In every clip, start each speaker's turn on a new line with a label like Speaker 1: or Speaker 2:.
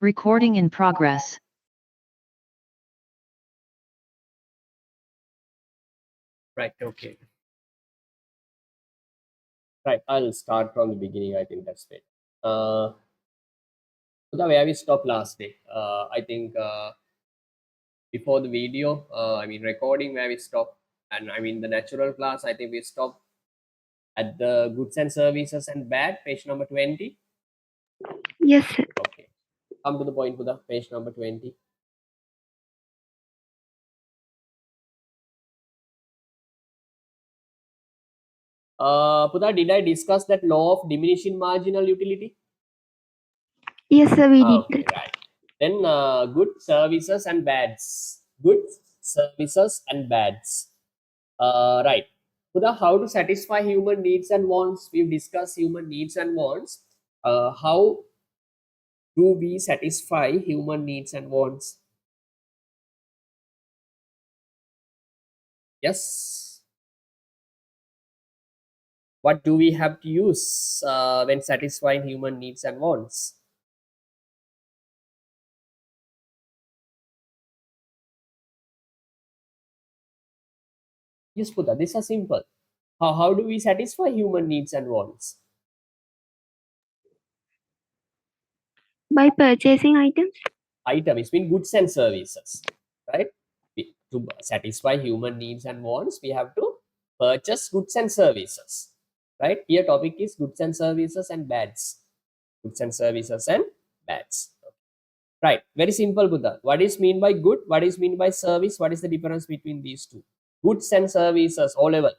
Speaker 1: Recording in progress.
Speaker 2: Right, okay. Right, I'll start from the beginning. I think that's it. So the where we stopped last day. I think before the video, recording where we stopped, and I mean the natural class. I think we stopped at the goods and services and bad, page number 20.
Speaker 3: Yes, sir.
Speaker 2: Okay, come to the point for the page number 20. Pudha, did I discuss that law of diminishing marginal utility?
Speaker 3: Yes, sir, we did
Speaker 2: Okay,
Speaker 3: that.
Speaker 2: right. Then good services and bads. Good services and bads. Right. Pudha, how to satisfy human needs and wants? We've discussed human needs and wants. How do we satisfy human needs and wants? Yes. What do we have to use when satisfying human needs and wants? Yes, Pudha, these are simple. How do we satisfy human needs and wants?
Speaker 3: By purchasing items?
Speaker 2: Item is mean goods and services, right? To satisfy human needs and wants, we have to purchase goods and services, right? Here topic is goods and services and bads. Goods and services and bads. Right, very simple, Buddha. What is mean by good? What is mean by service? What is the difference between these two? Goods and services, O level.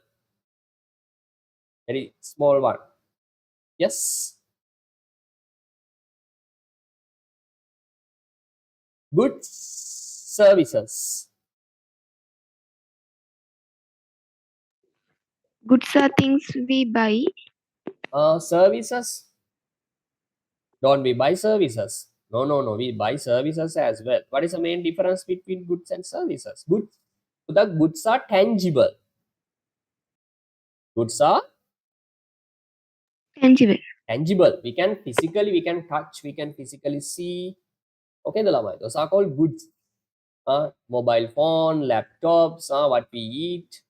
Speaker 2: Very small one. Yes. Goods, services.
Speaker 3: Goods are things we buy.
Speaker 2: Services. Don't we buy services? No. We buy services as well. What is the main difference between goods and services? The goods are tangible. Goods are
Speaker 3: Tangible.
Speaker 2: tangible. We can touch, we can physically see. Okay, those are called goods. Mobile phone, laptops, what we eat,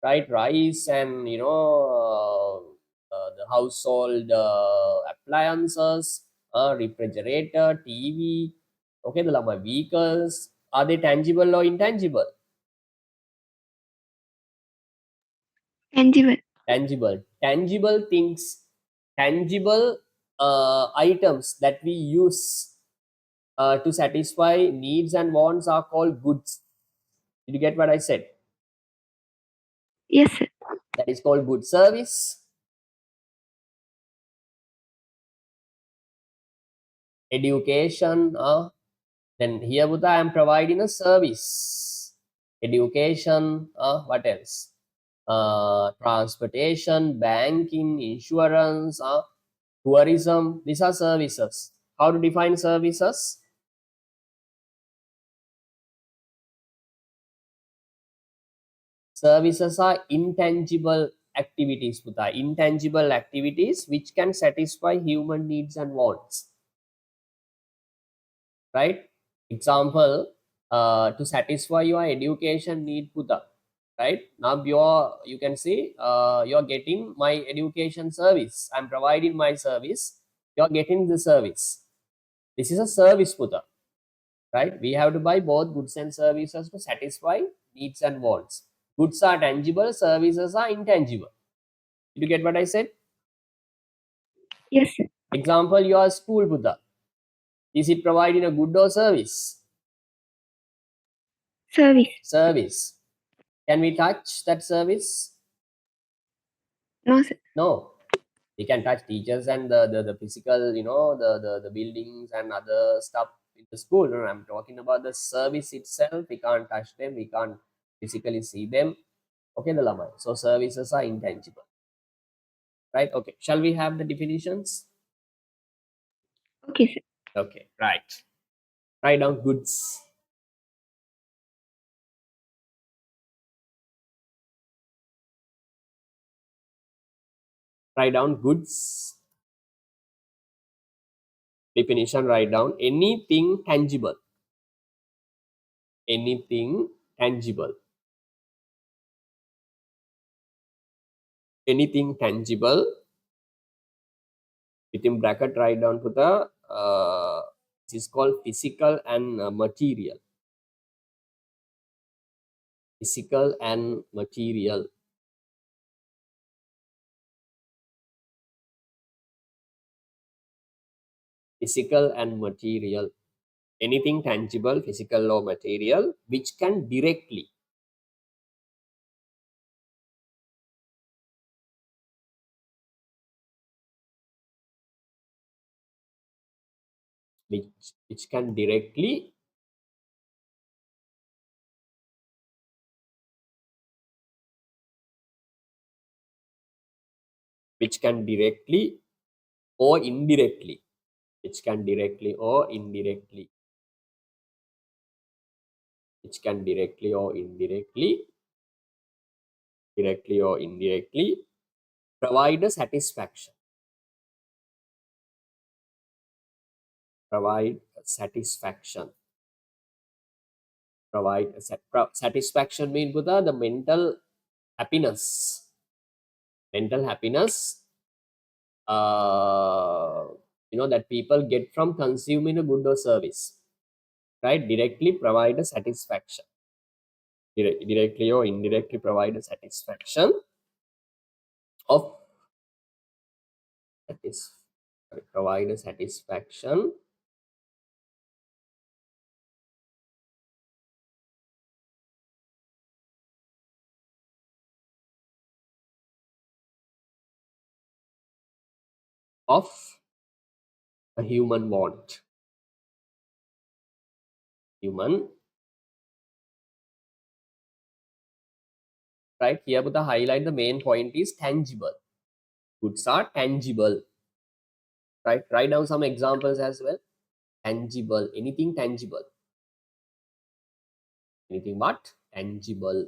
Speaker 2: right? Rice and the household appliances, refrigerator, TV. Okay, the vehicles, are they tangible or intangible?
Speaker 3: Tangible.
Speaker 2: Tangible things, tangible items that we use to satisfy needs and wants are called goods. Did you get what I said?
Speaker 3: Yes, sir.
Speaker 2: That is called good service. Education, then here Buddha, I am providing a service. Education, what else? Transportation, banking, insurance, tourism. These are services. How to define services? Services are intangible activities, Buddha. Intangible activities which can satisfy human needs and wants. Right? Example, to satisfy your education need, Buddha. Right now you can see you're getting my education service. I'm providing my service, you're getting the service. This is a service, Buddha. Right, we have to buy both goods and services to satisfy needs and wants. Goods are tangible, services are intangible. Did you get what I said?
Speaker 3: Yes, sir.
Speaker 2: Example, your school, Buddha, is it providing a good or service? Service. Can we touch that service?
Speaker 3: No, sir.
Speaker 2: No. We can touch teachers and the physical, the buildings and other stuff in the school. No, I'm talking about the service itself. We can't touch them. We can't physically see them. Okay, the lama. So services are intangible. Right? Okay. Shall we have the definitions?
Speaker 3: Okay, sir.
Speaker 2: Okay, right. Write down goods. Write down goods. Definition, write down anything tangible. Anything tangible. Anything tangible. Within bracket, write down to the this is called physical and material. Physical and material. Physical and material. Anything tangible, physical or material, which can directly, which can directly, which can directly or indirectly, which can directly or indirectly, which can directly or indirectly, directly or indirectly, provide a satisfaction. Provide a satisfaction. Provide a satisfaction means the mental happiness. Mental happiness, uh, that people get from consuming a good or service, right? Directly provide a satisfaction. Directly or indirectly provide a satisfaction of satis- provide a satisfaction of a human want. Human, right? Here with the highlight, the main point is tangible. Goods are tangible, right? Write down some examples as well. Tangible, anything tangible. Anything but tangible.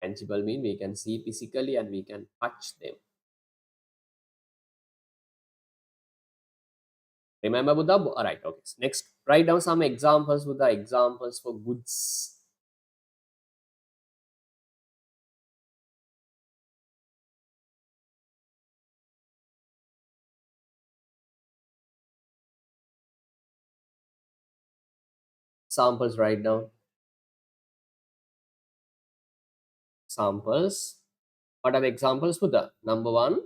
Speaker 2: Tangible mean we can see physically and we can touch them. Remember Buddha? All right, okay. Next, write down some examples with the examples for goods. Samples, write down. Samples. What are the examples, Buddha? Number one,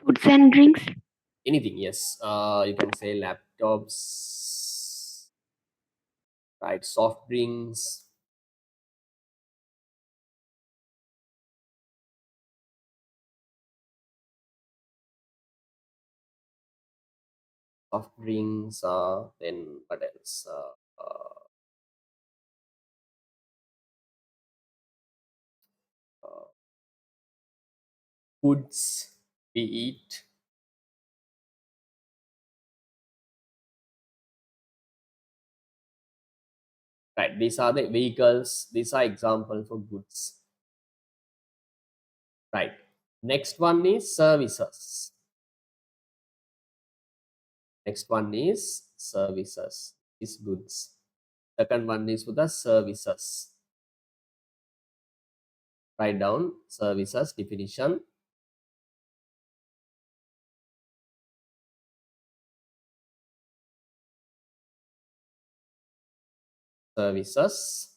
Speaker 3: Foods and drinks.
Speaker 2: anything, yes. You can say laptops, right? Soft drinks, soft drinks, then what else? Uh, foods we eat. Right, these are the vehicles. These are example for goods. Right. Next one is services. Next one is services. Is goods. Second one is for the services. Write down services definition. Services.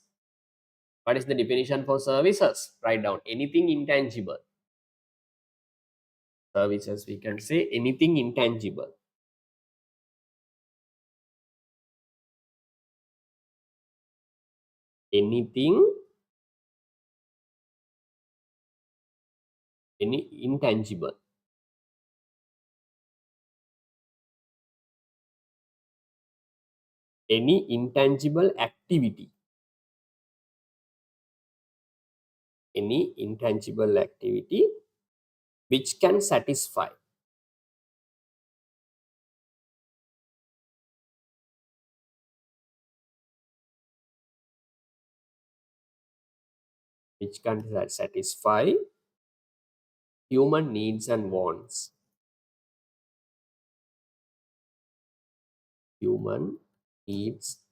Speaker 2: What is the definition for services? Write down anything intangible. Services, we can say anything intangible. Anything, any intangible. Any intangible activity. Any intangible activity which can satisfy. Which can satisfy human needs and wants. human needs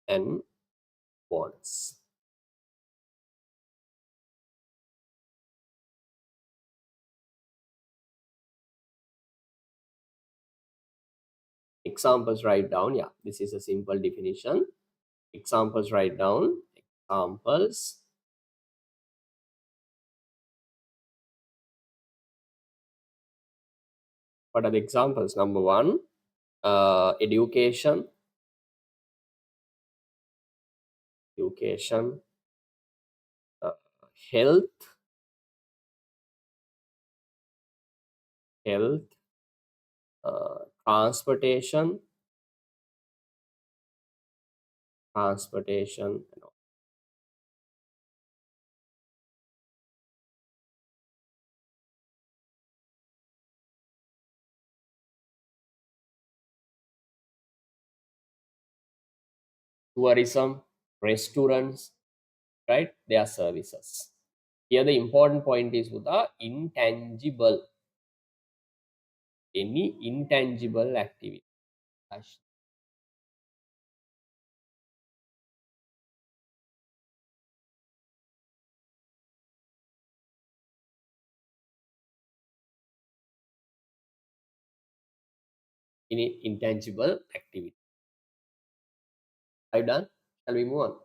Speaker 2: and wants. Examples write down. Yeah, this is a simple definition. Examples write down. Examples. What are the examples? Number one, education. Education. uh, Health. Health. Transportation. Transportation. Tourism. Restaurants. Right? They are services. Here the important point is with the intangible. Any intangible activity. Any intangible activity. Are you done? Shall we move on?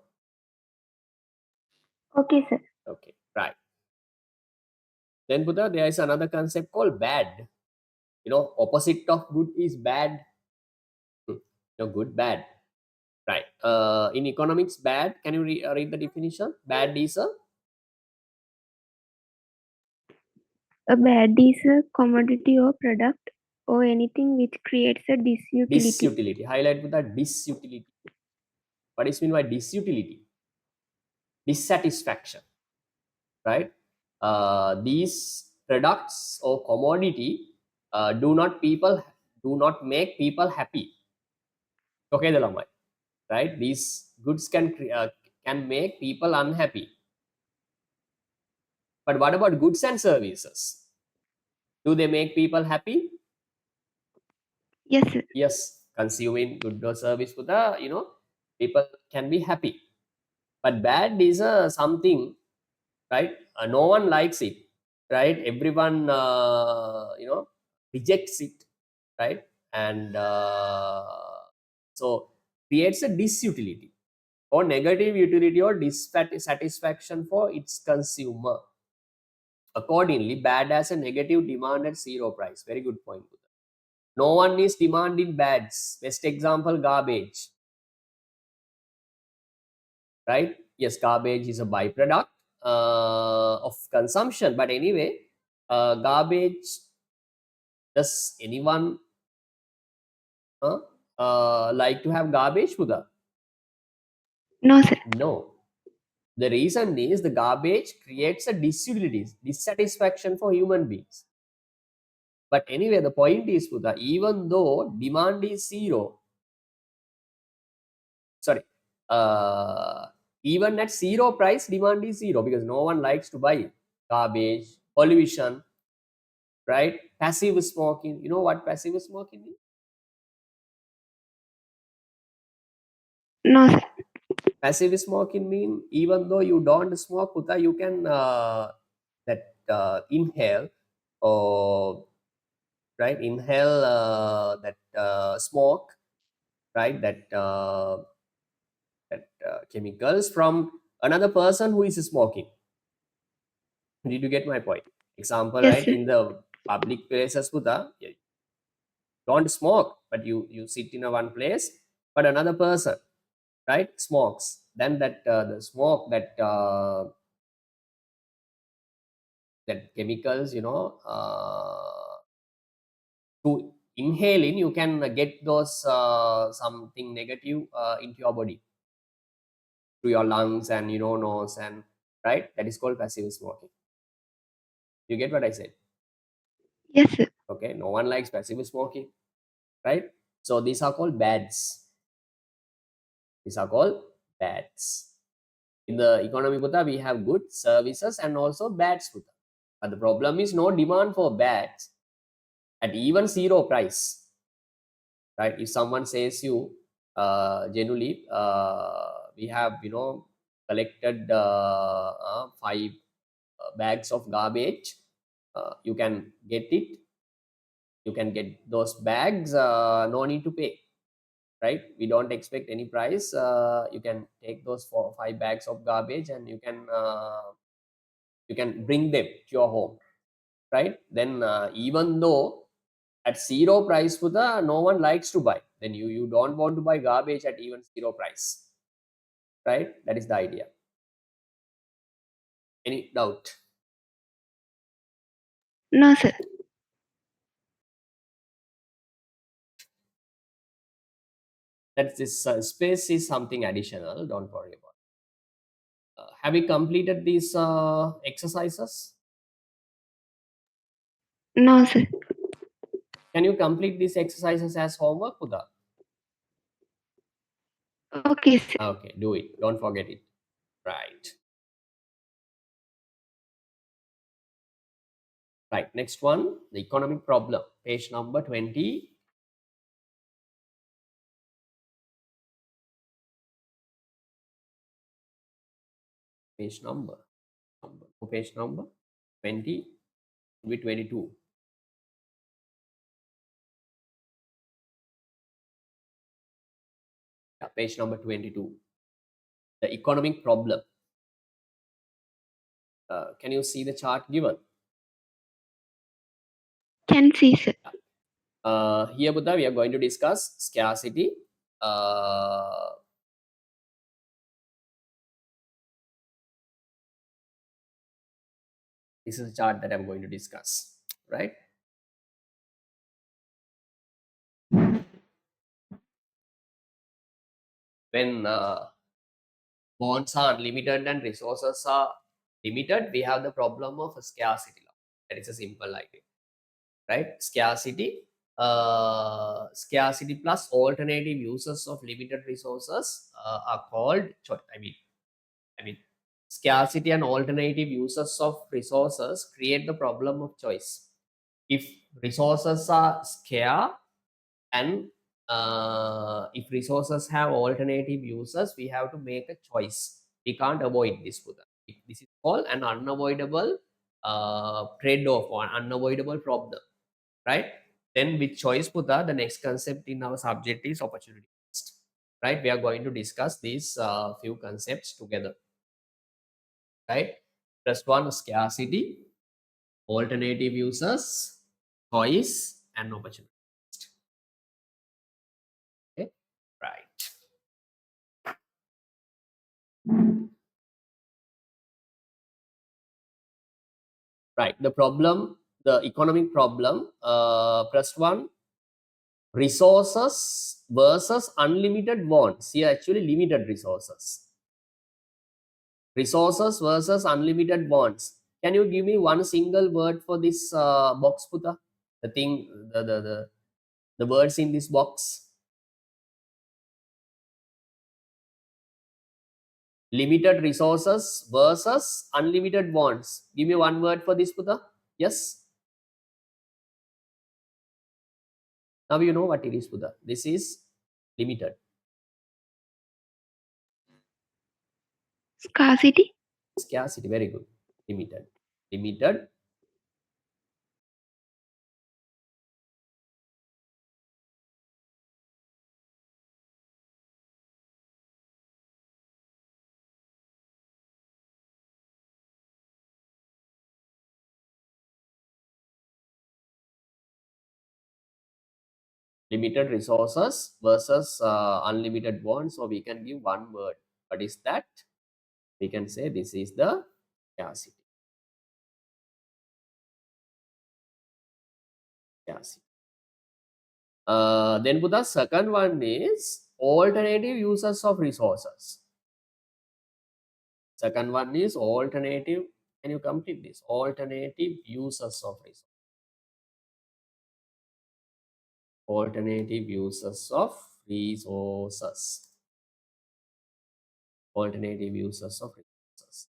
Speaker 3: Okay, sir.
Speaker 2: Okay, right. Then Buddha, there is another concept called bad. Opposite of good is bad. Good, bad. Right. In economics, bad. Can you read the definition? Bad is a
Speaker 3: A bad is a commodity or product or anything which creates a disutility.
Speaker 2: disutility. Highlight with that disutility. What is mean by disutility? Dissatisfaction. Right. These products or commodity do not make people happy. Okay, the lamai. Right. These goods can make people unhappy. But what about goods and services? Do they make people happy?
Speaker 3: Yes, sir.
Speaker 2: Yes, consuming good or service for people can be happy. But bad is something, right? No one likes it, right? Everyone, rejects it, right? And so creates a disutility or negative utility or dissatisfaction for its consumer. Accordingly, bad has a negative demand at zero price. Very good point. No one is demanding bads. Best example, garbage. Right? Yes, garbage is a byproduct of consumption. But anyway, garbage, does anyone uh, like to have garbage, Buddha?
Speaker 3: No, sir.
Speaker 2: No. The reason is the garbage creates a dissatisfaction for human beings. But anyway, the point is, Buddha, even though demand is zero, sorry, uh, even at zero price, demand is zero because no one likes to buy garbage, pollution, right? Passive smoking. You know what passive smoking is?
Speaker 3: No, sir.
Speaker 2: Passive smoking mean even though you don't smoke, Puta, you can inhale or right inhale that smoke, right? That chemicals from another person who is smoking. Did you get my point? Example,
Speaker 3: Yes,
Speaker 2: right?
Speaker 3: sir.
Speaker 2: In the public places, Buddha, don't smoke, but you sit in a one place, but another person, right, smokes. Then the smoke that chemicals, to inhaling, you can get those something negative into your body through your lungs and nose and right. That is called passive smoking. You get what I said?
Speaker 3: Yes, sir.
Speaker 2: Okay, no one likes passive smoking, right? So these are called bads. These are called bads. In the economy Buddha, we have good services and also bads Buddha. But the problem is no demand for bads at even zero price. right? If someone says you genuinely, we have collected 5 bags of garbage, you can get it, you can get those bags, no need to pay, right? We don't expect any price. You can take those 4 5 bags of garbage and you can bring them to your home, right? Then even though at zero price Buddha, no one likes to buy, then you don't want to buy garbage at even zero price, right? That is the idea. Any doubt?
Speaker 3: No, sir.
Speaker 2: That's this space is something additional, don't worry about it. Have you completed these exercises?
Speaker 3: No, sir.
Speaker 2: Can you complete these exercises as homework, Buddha?
Speaker 3: Okay, sir.
Speaker 2: Okay, do it, don't forget it. Right. Right, next one, the economic problem, page number 20. Page page number 20 with 22. Yeah, page number 22. The economic problem. Can you see the chart given?
Speaker 3: Can see, sir.
Speaker 2: Here, Buddha, we are going to discuss scarcity. Uh, this is a chart that I'm going to discuss, right? When bonds are unlimited and resources are limited, we have the problem of scarcity law. That is a simple idea, right? Scarcity plus alternative uses of limited resources are called. I mean, scarcity and alternative uses of resources create the problem of choice. If resources are scarce and if resources have alternative uses, we have to make a choice. We can't avoid this, Buddha. This is called an unavoidable trade-off or unavoidable problem, right? Then with choice Buddha, the next concept in our subject is opportunity cost, right? We are going to discuss these few concepts together, right? First one, scarcity, alternative uses, choice, and opportunity cost. Okay, right. Right. The problem, the economic problem, first one, resources versus unlimited wants. Here, actually, limited resources. Resources versus unlimited wants. Can you give me one single word for this box, Puta? The thing, the words in this box. Limited resources versus unlimited wants. Give me one word for this, Puta. Yes. Now you know what it is, Puta. This is limited.
Speaker 3: Scarcity.
Speaker 2: Scarcity. Very good. Limited. Limited. Limited resources versus unlimited wants. So we can give one word. What is that? We can say this is the scarcity. Scarcity. Then the second one is alternative uses of resources. Second one is alternative. Can you complete this? Alternative uses of resources. Alternative uses of resources. Alternative uses of resources.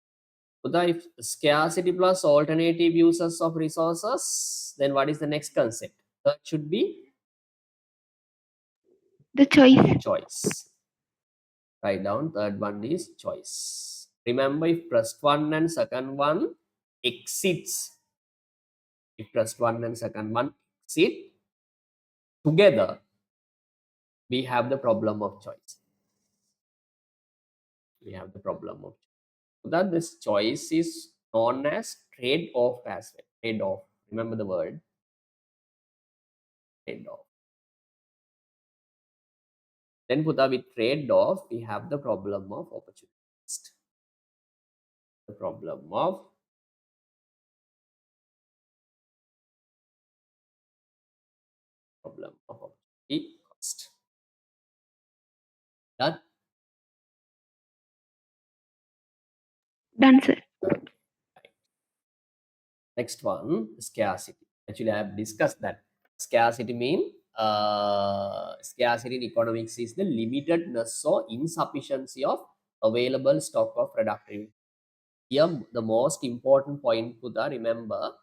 Speaker 2: Buddha, if scarcity plus alternative uses of resources, then what is the next concept? That should be
Speaker 3: The choice.
Speaker 2: Choice. Write down. Third one is choice. Remember, if first one and second one exits, if first one and second one exit together, we have the problem of choice. We have the problem of choice. So that this choice is known as trade-off as well. Trade-off. Remember the word trade-off. Then Buddha, with trade-off, we have the problem of opportunity cost. The problem of opportunity cost. That
Speaker 3: Done, sir.
Speaker 2: okay. Next one, scarcity. Actually, I have discussed that. Scarcity mean scarcity in economics is the limitedness or insufficiency of available stock of productive. Here, the most important point, Buddha, remember,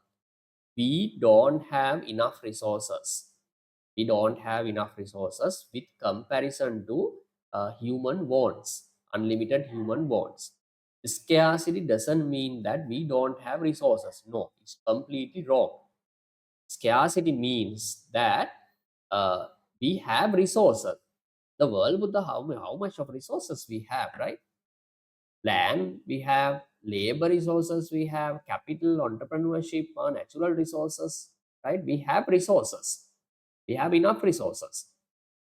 Speaker 2: we don't have enough resources. We don't have enough resources with comparison to human wants, unlimited human wants. Scarcity doesn't mean that we don't have resources. No, it's completely wrong. Scarcity means that uh, we have resources. The world with the how much of resources we have, right? Land we have, labor resources we have, capital, entrepreneurship, natural resources, right? We have resources. We have enough resources.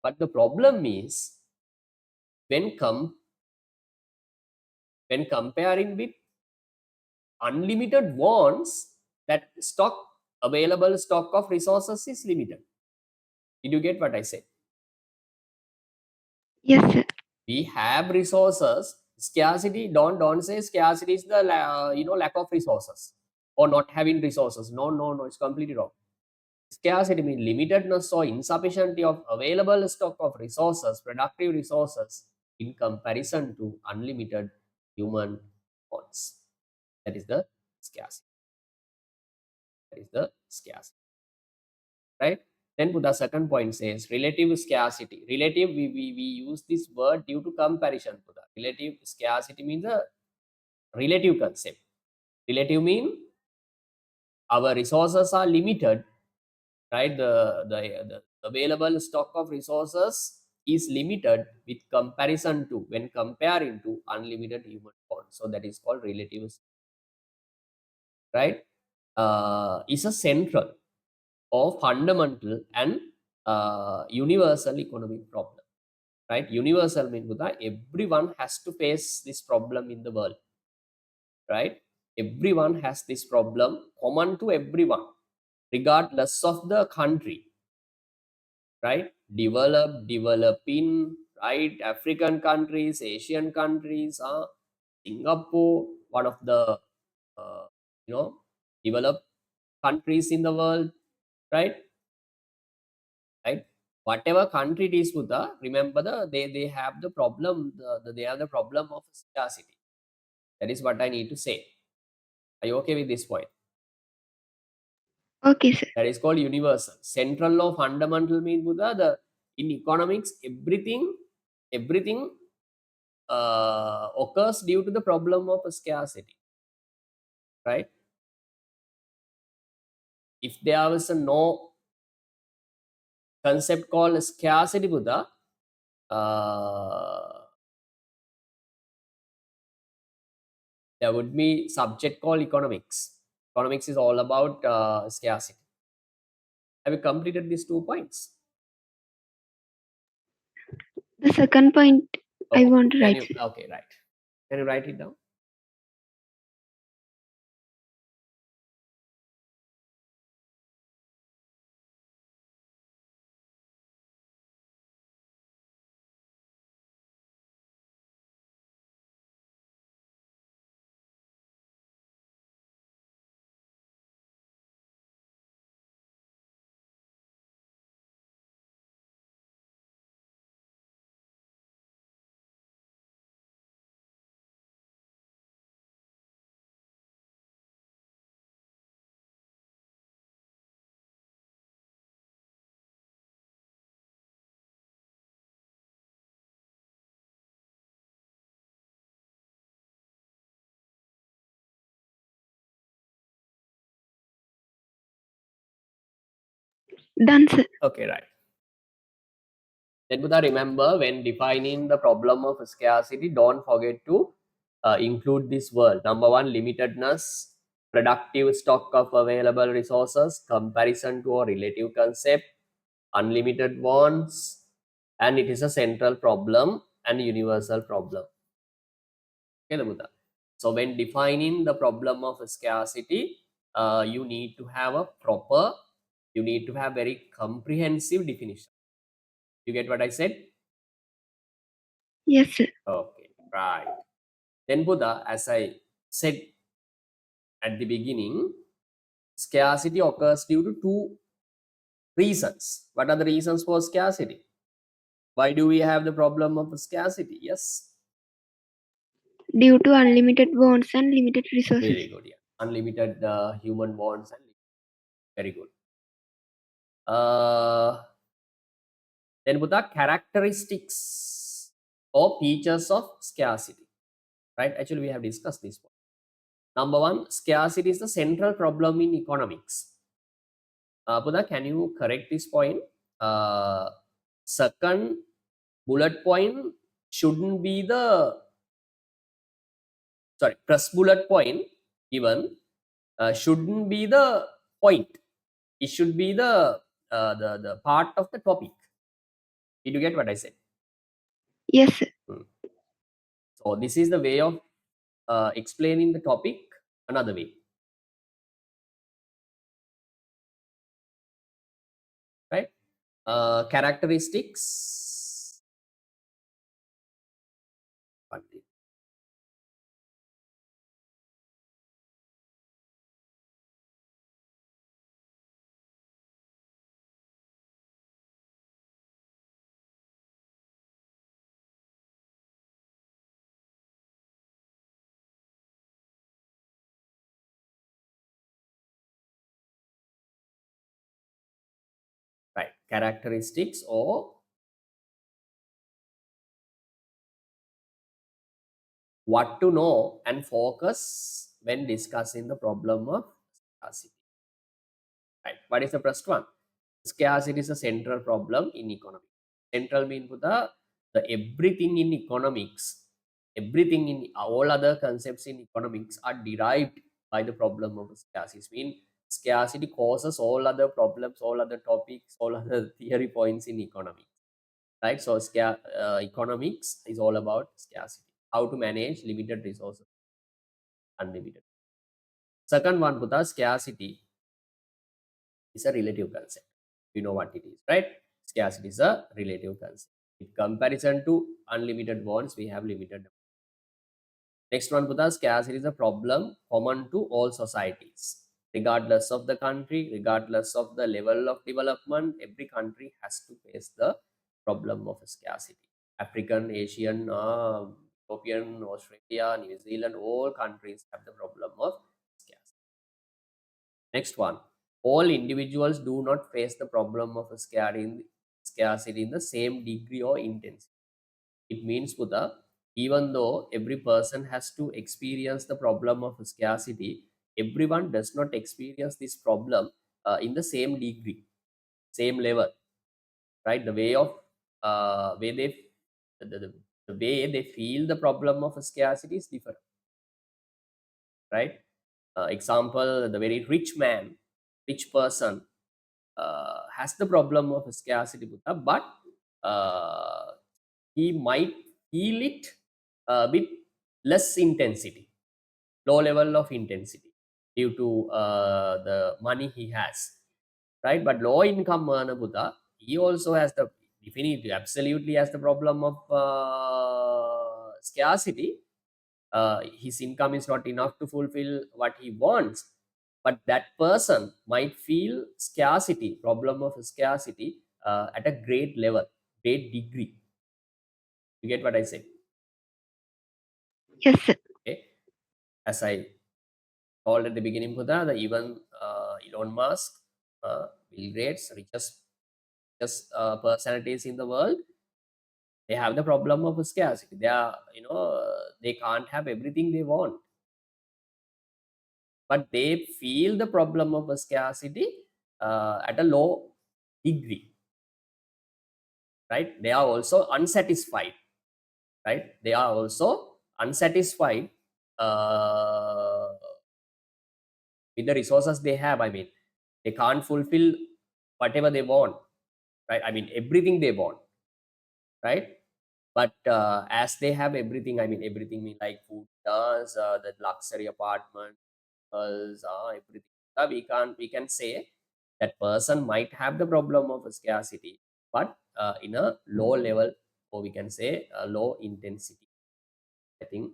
Speaker 2: But the problem is when when comparing with unlimited wants, that available stock of resources is limited. Did you get what I said?
Speaker 3: Yes, sir.
Speaker 2: We have resources. Scarcity, don't say scarcity is the lack of resources or not having resources. No, no, no, it's completely wrong. Scarcity means limitedness or insufficiency of available stock of resources, productive resources, in comparison to unlimited human wants. That is the scarcity. That is the scarcity. Right? Then the second point says relative scarcity. Relative, we use this word due to comparison. Buddha. Relative scarcity means a relative concept. Relative mean our resources are limited, right? The available stock of resources is limited with comparison to when comparing to unlimited human bonds. So that is called relative, right? Is a central or fundamental and universal economic problem, right? Universal means that everyone has to face this problem in the world, right? Everyone has this problem common to everyone, regardless of the country, right? Developing, right? African countries, Asian countries, Singapore, one of the uh, you know developed countries in the world, right? Right? Whatever country it is, Buddha, remember they have the problem. They have the problem of scarcity. That is what I need to say. Are you okay with this point?
Speaker 3: Okay, sir.
Speaker 2: That is called universal. Central or fundamental mean, Buddha, the in economics everything occurs due to the problem of scarcity, right? If there was a no concept called scarcity, Buddha, uh, there would be subject called economics. Economics is all about scarcity. Have you completed these 2 points?
Speaker 3: The second point I
Speaker 2: Okay.
Speaker 3: want to
Speaker 2: Can
Speaker 3: write,
Speaker 2: you
Speaker 3: sir.
Speaker 2: okay, right. Can you write it down?
Speaker 3: Done, sir.
Speaker 2: Okay, right. Then Buddha, remember when defining the problem of scarcity, don't forget to include this word. Number one, limitedness, productive stock of available resources, comparison to a relative concept, unlimited wants, and it is a central problem and universal problem. Okay, the Buddha. So when defining the problem of scarcity, you need to have a proper, you need to have very comprehensive definition. You get what I said?
Speaker 3: Yes, sir.
Speaker 2: Okay, right. Then Buddha, as I said at the beginning, scarcity occurs due to two reasons. What are the reasons for scarcity? Why do we have the problem of scarcity? Yes,
Speaker 3: Due to unlimited wants and limited resources.
Speaker 2: very good. Yeah, unlimited human wants and very good. Then Buddha, characteristics or features of scarcity. Right? Actually, we have discussed this one. Number one, scarcity is the central problem in economics. Buddha, can you correct this point? Second bullet point shouldn't be the first bullet point given shouldn't be the point. It should be the part of the topic. Did you get what I said?
Speaker 3: Yes, sir.
Speaker 2: So this is the way of explaining the topic another way. Right? Characteristics. Right. Characteristics or what to know and focus when discussing the problem of scarcity. Right. What is the first one? Scarcity is a central problem in economics. Central means the everything in economics, everything in all other concepts in economics are derived by the problem of scarcity. Mean scarcity causes all other problems, all other topics, all other theory points in economics. Right? So economics is all about scarcity. How to manage limited resources, unlimited. Second one, Buddha, scarcity is a relative concept. You know what it is, right? Scarcity is a relative concept. In comparison to unlimited wants, we have limited. Next one, Buddha, scarcity is a problem common to all societies. Regardless of the country, regardless of the level of development, every country has to face the problem of scarcity. African, Asian, European, Australia, New Zealand, all countries have the problem of scarcity. Next one, all individuals do not face the problem of scarcity in the same degree or intensity. It means, Buddha, even though every person has to experience the problem of scarcity, everyone does not experience this problem in the same degree, same level, right? The way of way they the way they feel the problem of scarcity is different, right? Example, the very rich man, rich person has the problem of scarcity, Buddha, but he might feel it with less intensity, low level of intensity due to the money he has, right? But low income earner Buddha, he also has the definitely, absolutely has the problem of scarcity. His income is not enough to fulfill what he wants, but that person might feel scarcity, problem of scarcity at a great level, great degree. You get what I say?
Speaker 3: Yes, sir.
Speaker 2: Okay. As I told at the beginning, Buddha, the even Elon Musk, Bill Gates, richest personalities in the world, they have the problem of scarcity. They are, they can't have everything they want, but they feel the problem of scarcity at a low degree, right? They are also unsatisfied, right? They are also unsatisfied uh, with the resources they have. I mean, they can't fulfill whatever they want, right? I mean, everything they want, right? But as they have everything, I mean, everything mean like food, does the luxury apartment, everything. We can say that person might have the problem of scarcity, but in a low level, or we can say a low intensity. I think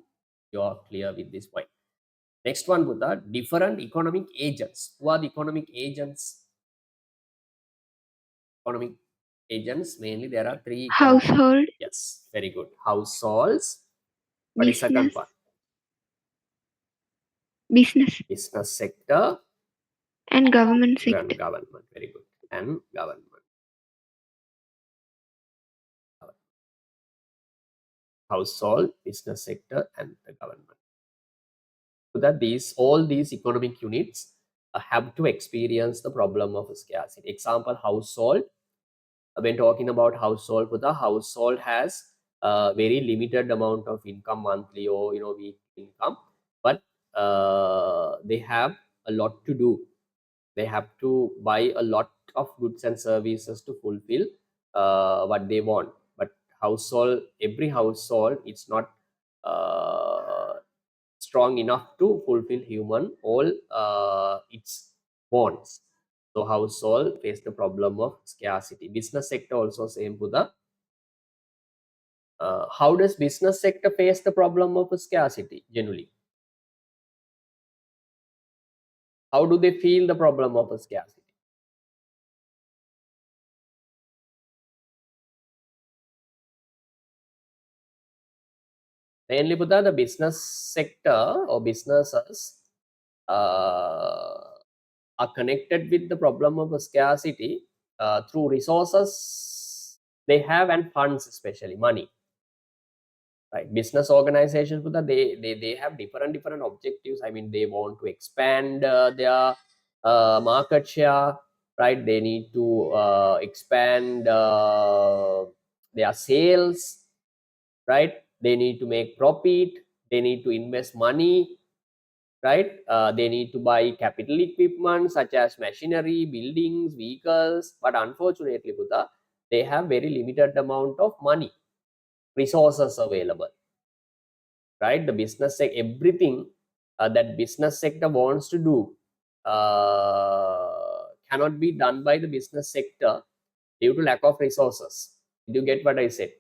Speaker 2: you are clear with this point. Next one, Buddha, different economic agents. Who are the economic agents? Economic agents, mainly there are three economic.
Speaker 3: Household,
Speaker 2: Yes, very good. Households. What is second
Speaker 3: business,
Speaker 2: part?
Speaker 3: business,
Speaker 2: Business sector
Speaker 3: and government
Speaker 2: and
Speaker 3: sector.
Speaker 2: government. Very good. And government. Household, business sector, and the government. So that all these economic units have to experience the problem of scarcity. Example, household. When talking about household, the household has a very limited amount of income, monthly or week income, but they have a lot to do. They have to buy a lot of goods and services to fulfill what they want. But every household, it's not strong enough to fulfill human all its wants. So household face the problem of scarcity. Business sector also same, Buddha. How does business sector face the problem of scarcity generally? How do they feel the problem of scarcity? Mainly, Buddha, the business sector or businesses are connected with the problem of scarcity through resources they have and funds, especially money. Right, business organizations, Buddha, they have different objectives. I mean, they want to expand their market share, right? They need to expand their sales, right? They need to make profit. They need to invest money, right? They need to buy capital equipment such as machinery, buildings, vehicles. But unfortunately, Buddha, they have very limited amount of money, resources available, right? The business everything that business sector wants to do cannot be done by the business sector due to lack of resources. Did you get what I said?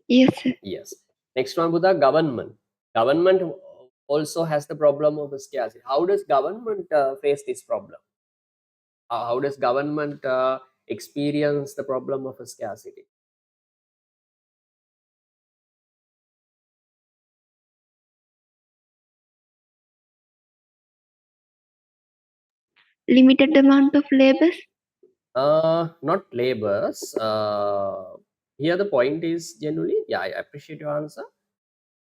Speaker 3: Yes, sir.
Speaker 2: Yes. Next one, Buddha, government. Government also has the problem of scarcity. How does government face this problem? How does government experience the problem of scarcity?
Speaker 3: Limited amount of labors,
Speaker 2: Not labors. Here the point is generally, yeah, I appreciate your answer.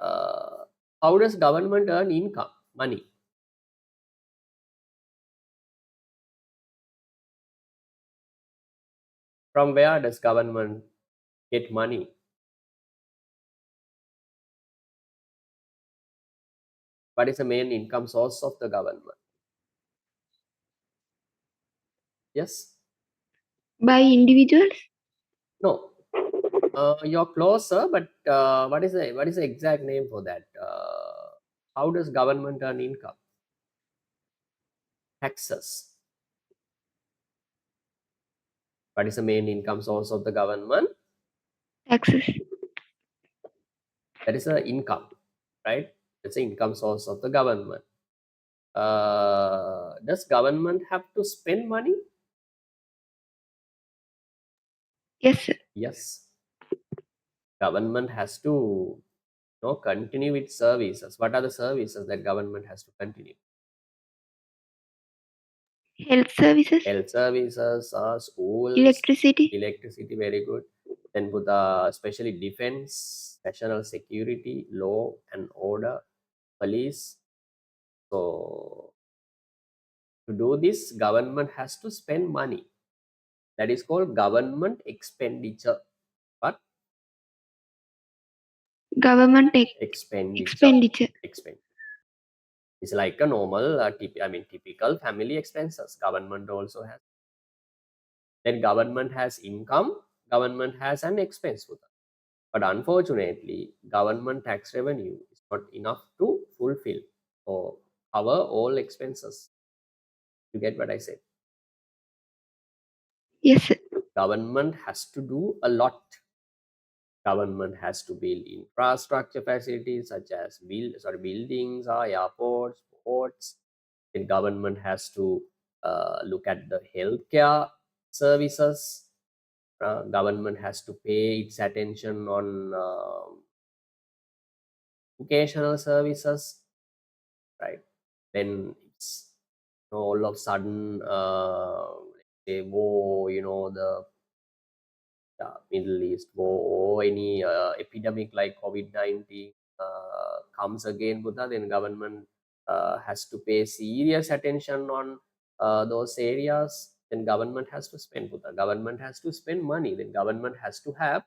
Speaker 2: Uh, how does government earn income, money? From where does government get money? What is the main income source of the government? Yes?
Speaker 3: by individuals,
Speaker 2: No. You're closer, but what is the exact name for that? How does government earn income? Taxes. What is the main income source of the government?
Speaker 3: taxes.
Speaker 2: That is the income, right? It's the income source of the government. Does government have to spend money?
Speaker 3: Yes, sir.
Speaker 2: Yes. Government has to continue its services. What are the services that government has to continue?
Speaker 3: Health services,
Speaker 2: Health services, schools,
Speaker 3: electricity.
Speaker 2: electricity, very good. Then with the especially defense, national security, law and order, police. So to do this, government has to spend money. That is called government expenditure. What?
Speaker 3: Government
Speaker 2: Expenditure.
Speaker 3: expenditure.
Speaker 2: It's like a normal, typical family expenses. Government also has. Then government has income. Government has an expense with that. But unfortunately, government tax revenue is not enough to fulfill or cover all expenses. You get what I said?
Speaker 3: Yes, sir.
Speaker 2: Government has to do a lot. Government has to build infrastructure facilities such as buildings, airports, ports. The government has to look at the healthcare services. Government has to pay its attention on educational services, right? Then it's all of a sudden, let's say war, the Middle East war or any epidemic like COVID-19 comes again, Buddha, then government has to pay serious attention on those areas. Then government has to spend, Buddha. Government has to spend money. Then government has to have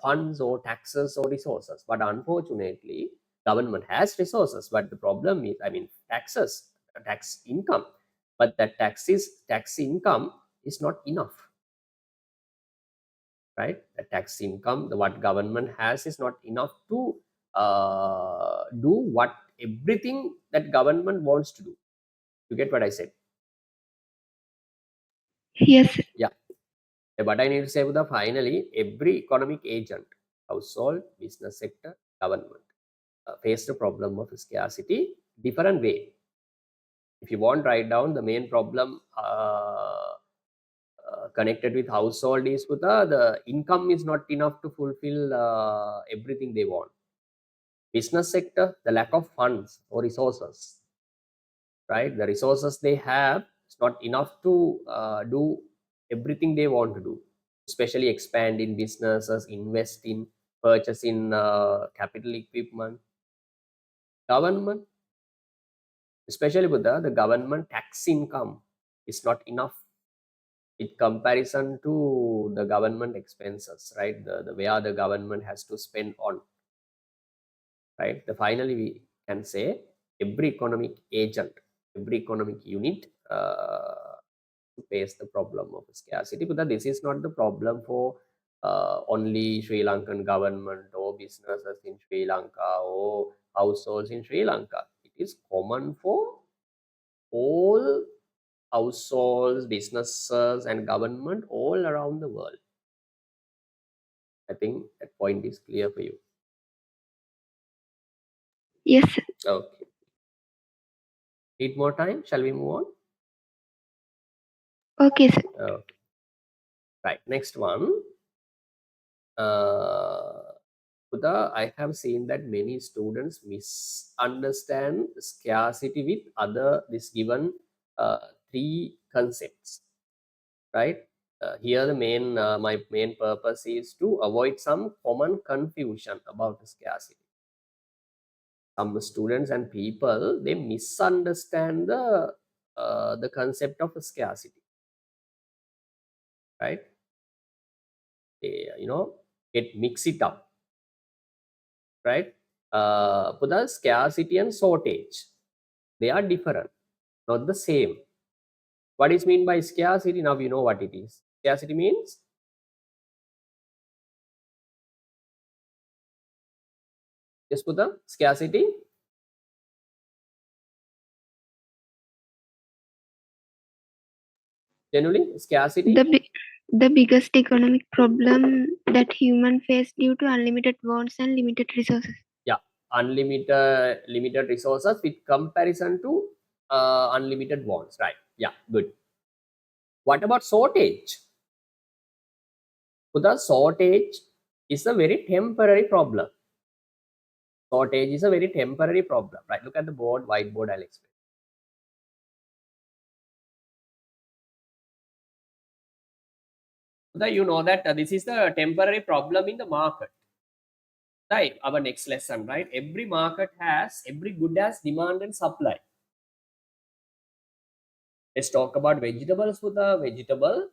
Speaker 2: funds or taxes or resources. But unfortunately, government has resources. But the problem is, taxes, tax income. But that tax income is not enough, right? The tax income, the what government has is not enough to do what everything that government wants to do. You get what I said?
Speaker 3: Yes, sir.
Speaker 2: Yeah. But I need to say that finally, every economic agent, household, business sector, government, face the problem of scarcity different way. If you want, write down the main problem connected with household is the income is not enough to fulfill everything they want. Business sector, the lack of funds or resources, right? The resources they have is not enough to do everything they want to do, especially expand in businesses, invest in purchase in capital equipment. Government, especially with the government tax income is not enough in comparison to the government expenses, right? The where the government has to spend on, right? The finally we can say every economic agent, every economic unit face the problem of scarcity. But this is not the problem for only Sri Lankan government or businesses in Sri Lanka or households in Sri Lanka. It is common for all households, businesses, and government all around the world. I think that point is clear for you.
Speaker 3: Yes, sir.
Speaker 2: Okay. Need more time? Shall we move on?
Speaker 3: Okay, sir.
Speaker 2: Okay. Right. Next one. I have seen that many students misunderstand scarcity with other this given three concepts, right? Here the main my main purpose is to avoid some common confusion about scarcity. Some students and people they misunderstand the concept of scarcity, right? They, get mix it up, right? For the scarcity and shortage, they are different, not the same. What is mean by scarcity? Now you know what it is. Scarcity means just put the scarcity. Generally,
Speaker 3: The,
Speaker 2: scarcity.
Speaker 3: bi- the biggest economic problem that human face due to unlimited wants and limited resources.
Speaker 2: Yeah, unlimited limited resources with comparison to unlimited wants. Right. Yeah, good. What about shortage? So the shortage is a very temporary problem. Shortage is a very temporary problem, right? Look at the board, whiteboard, I'll explain. So that you know that this is the temporary problem in the market. Right, our next lesson, right? Every market has, every good has demand and supply. Let's talk about vegetables with the vegetable.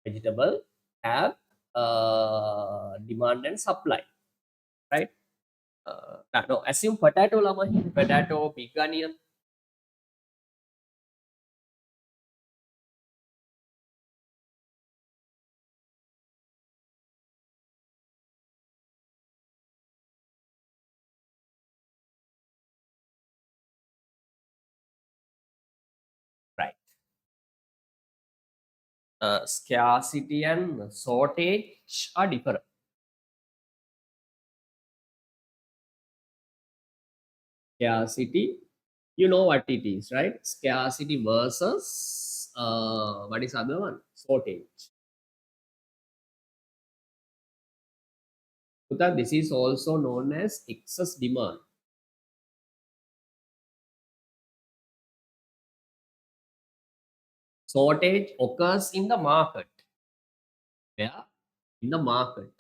Speaker 2: Vegetable have demand and supply, right? No, assume potato lama. Potato, big onion, right? Scarcity and shortage are different. Scarcity, you know what it is, right? Scarcity versus what is other one? Shortage. Because this is also known as excess demand. Shortage occurs in the market. Yeah, in the market.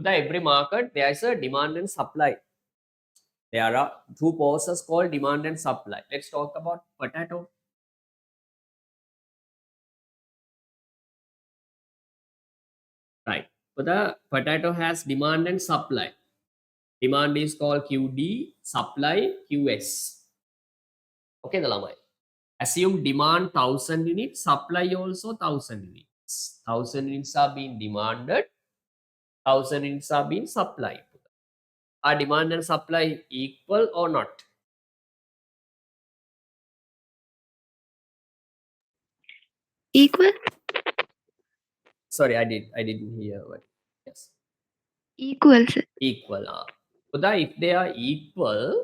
Speaker 2: To every market, there is a demand and supply. There are two forces called demand and supply. Let's talk about potato. Right. So the potato has demand and supply. Demand is called QD, supply QS. Okay, the lamai. Assume demand 1,000 units, supply also 1,000 units. 1,000 units are being demanded, 1,000 units are being supplied. Are demand and supply equal or not?
Speaker 3: Equal?
Speaker 2: Sorry, I didn't hear what. Yes,
Speaker 3: Equal, sir.
Speaker 2: equal. So that if they are equal,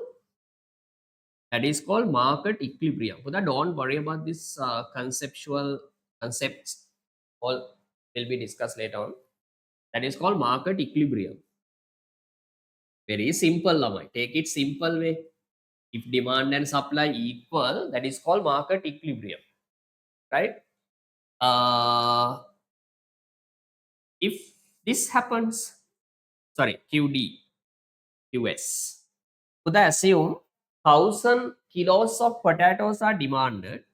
Speaker 2: that is called market equilibrium. So that don't worry about this conceptual concepts. All will be discussed later on. That is called market equilibrium. Very simple, Lamai. Take it simple way. If demand and supply equal, that is called market equilibrium, right? Uh, if this happens, sorry, QD, QS. So they assume 1,000 kilos of potatoes are demanded,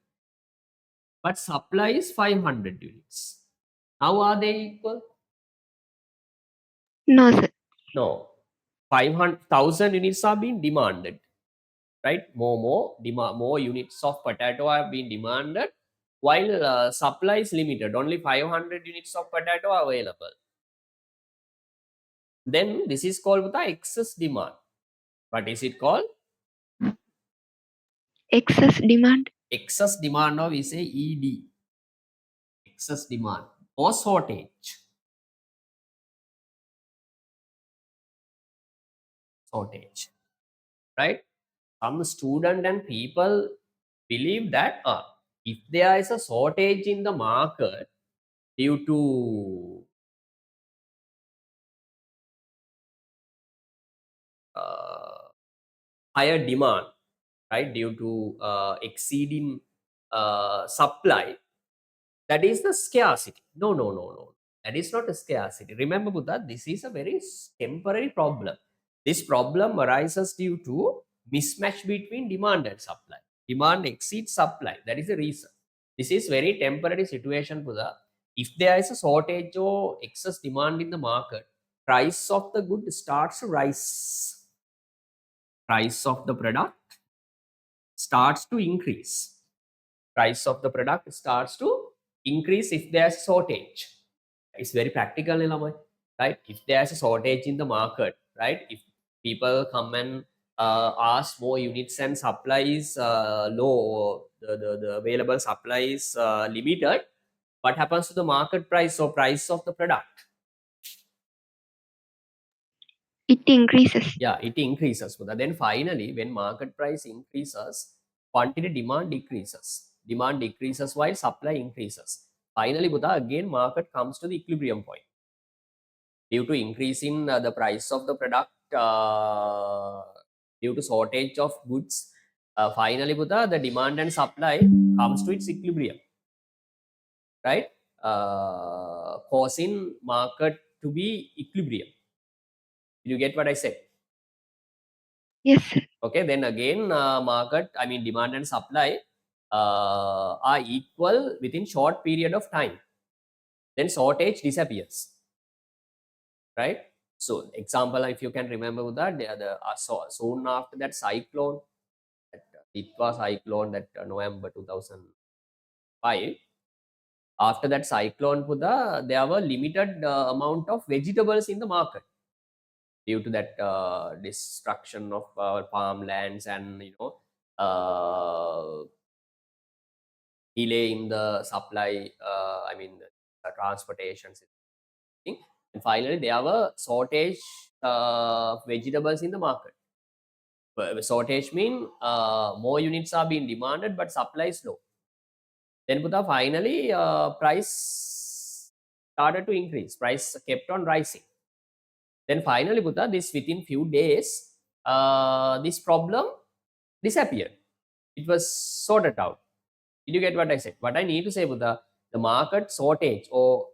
Speaker 2: but supply is 500 units. Now are they equal?
Speaker 3: No, sir.
Speaker 2: No. 500,000 units are being demanded, right? More units of potato are being demanded, while supply is limited. Only 500 units of potato are available. Then this is called the excess demand. What is it called?
Speaker 3: Excess demand.
Speaker 2: Excess demand, or we say ED, excess demand or shortage. Shortage, right? Some student and people believe that if there is a shortage in the market due to uh, higher demand, right, due to exceeding supply, that is the scarcity. No, no, no, no. That is not a scarcity. Remember, Buddha, this is a very temporary problem. This problem arises due to mismatch between demand and supply. Demand exceeds supply. That is the reason. This is very temporary situation, Buddha. If there is a shortage or excess demand in the market, price of the good starts to rise. Price of the product starts to increase. Price of the product starts to increase if there's shortage. It's very practical, Nilamai, right? If there's a shortage in the market, right? If people come and ask more units and supply is low, or the available supply is limited, what happens to the market price or price of the product?
Speaker 3: It increases.
Speaker 2: Yeah, it increases. But then finally, when market price increases, quantity demand decreases. Demand decreases while supply increases. Finally, Buddha, again market comes to the equilibrium point. Due to increase in the price of the product, due to shortage of goods, finally, Buddha, the demand and supply comes to its equilibrium, right? Causing market to be equilibrium. You get what I said?
Speaker 3: Yes, sir.
Speaker 2: Okay, then again, market, I mean demand and supply are equal within short period of time, then shortage disappears, right? So example, if you can remember that so soon after that cyclone, it was cyclone that November 2005. After that cyclone, Buddha, there were limited amount of vegetables in the market due to that destruction of farmlands and delay in the supply. I mean, the transportation system. And finally, there were shortage vegetables in the market. Shortage mean more units are being demanded, but supply is low. Then Buddha, finally price started to increase. Price kept on rising. Then finally, Buddha, this within few days, this problem disappeared. It was sorted out. Did you get what I said? What I need to say, Buddha, the market shortage or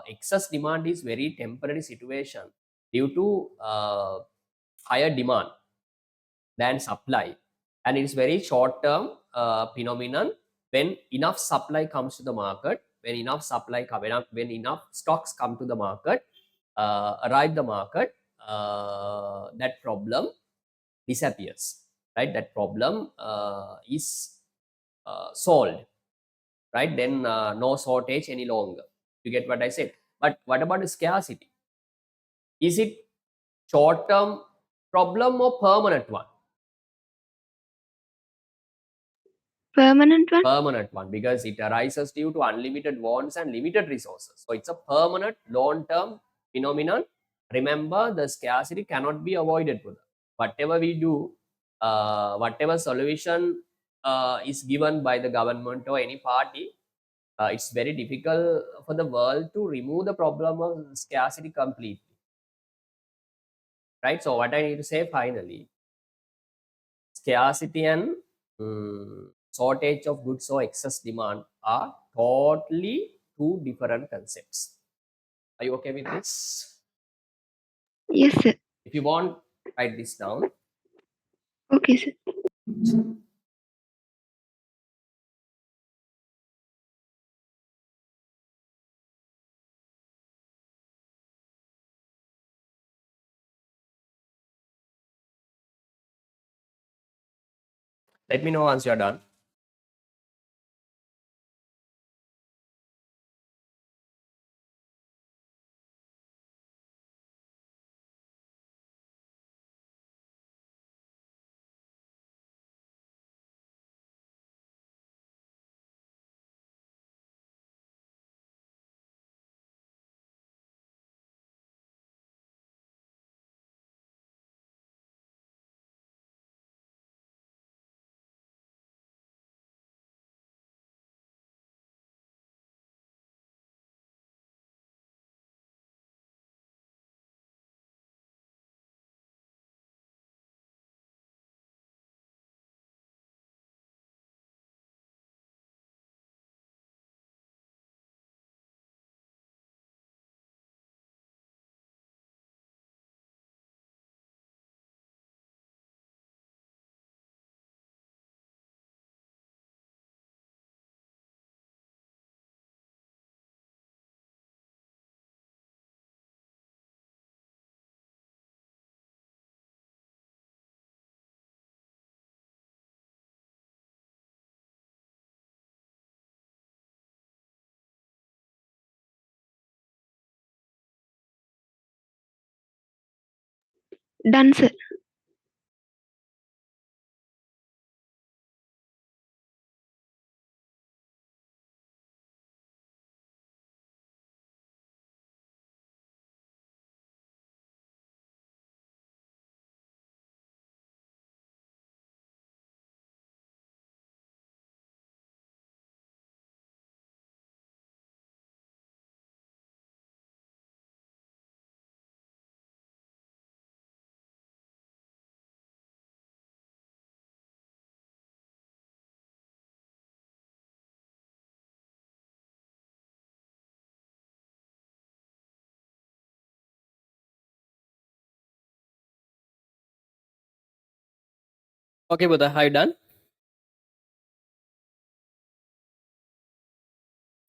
Speaker 2: excess demand is very temporary situation due to higher demand than supply, and it is very short term phenomenon. When enough supply comes to the market, when enough supply when enough stocks come to the market, arrive the market, that problem disappears, right? That problem is solved, right? Then no shortage any longer. You get what I said? But what about the scarcity? Is it short term problem or permanent one?
Speaker 3: Permanent one?
Speaker 2: Permanent one, because it arises due to unlimited wants and limited resources. So it's a permanent long term phenomenon. Remember, the scarcity cannot be avoided. Whatever we do, whatever solution is given by the government or any party, it's very difficult for the world to remove the problem of scarcity completely, right? So what I need to say finally, scarcity and shortage of goods or excess demand are totally two different concepts. Are you okay with this?
Speaker 3: Yes, sir.
Speaker 2: If you want, write this down.
Speaker 3: Okay, sir.
Speaker 2: Let me know once you're done.
Speaker 3: Done, sir.
Speaker 2: Okay, Buddha, are you done?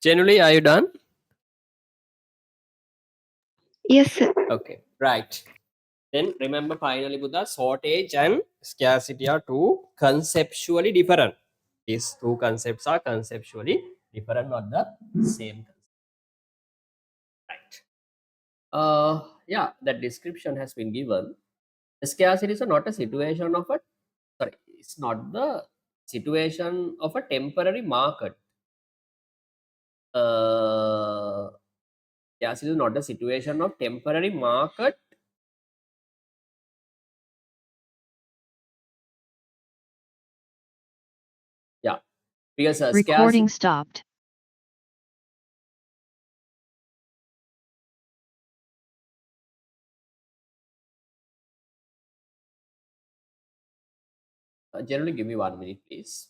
Speaker 2: Generally, are you done?
Speaker 3: Yes, sir.
Speaker 2: Okay, right. Then remember finally, Buddha, shortage and scarcity are two conceptually different. These two concepts are conceptually different, not the same concept. Right. Yeah, that description has been given. Scarcity is not a situation of a, sorry, it's not the situation of a temporary market. Uh, scarcity is not a situation of temporary market. Yeah, because
Speaker 1: Recording
Speaker 2: scarcity,
Speaker 1: stopped.
Speaker 2: generally give me 1 minute, please.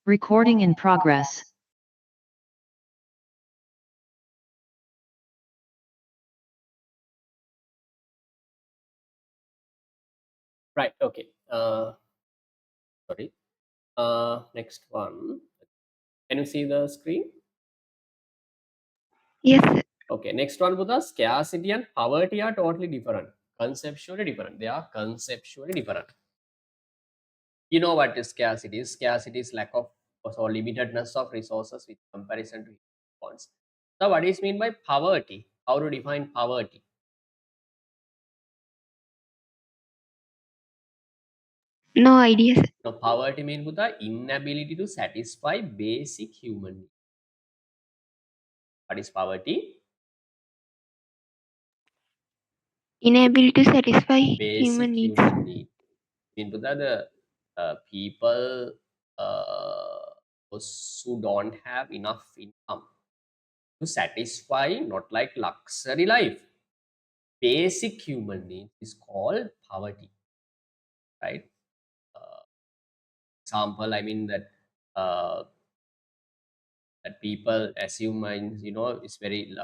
Speaker 1: Recording in progress.
Speaker 2: Right. Okay. Sorry. Next one. Can you see the screen?
Speaker 3: Yes, sir.
Speaker 2: Okay. Next one, Buddha. Scarcity and poverty are totally different. Conceptually different. They are conceptually different. You know what is scarcity is? Scarcity is lack of or limitedness of resources with comparison to wants. So, what is mean by poverty? How to define poverty?
Speaker 3: No idea, sir.
Speaker 2: Now, poverty means Buddha inability to satisfy basic human needs. What is poverty?
Speaker 3: Inability to satisfy
Speaker 2: Basic
Speaker 3: human needs.
Speaker 2: human need. In Buddha, the people those who don't have enough income, to satisfy not like luxury life. Basic human need is called poverty, right? Uh, Example, I mean that uh, that people assume minds, it's very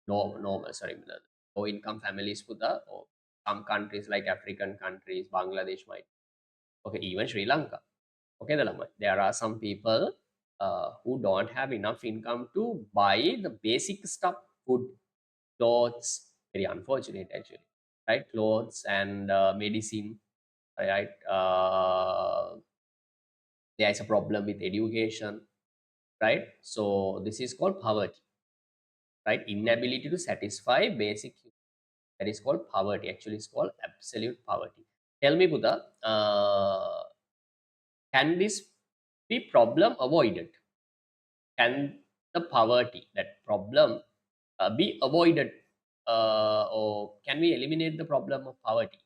Speaker 2: normal. Sorry, low income families put the or some countries like African countries, Bangladesh might okay, even Sri Lanka. Okay, there are some people who don't have enough income to buy the basic stuff, food, clothes. Very unfortunate actually, right? Clothes and medicine, right? There is a problem with education, right? So this is called poverty, right? Inability to satisfy basic that is called poverty. Actually, it's called absolute poverty. Tell me, Buddha, can this be problem avoided? Can the poverty, that problem, be avoided, or can we eliminate the problem of poverty?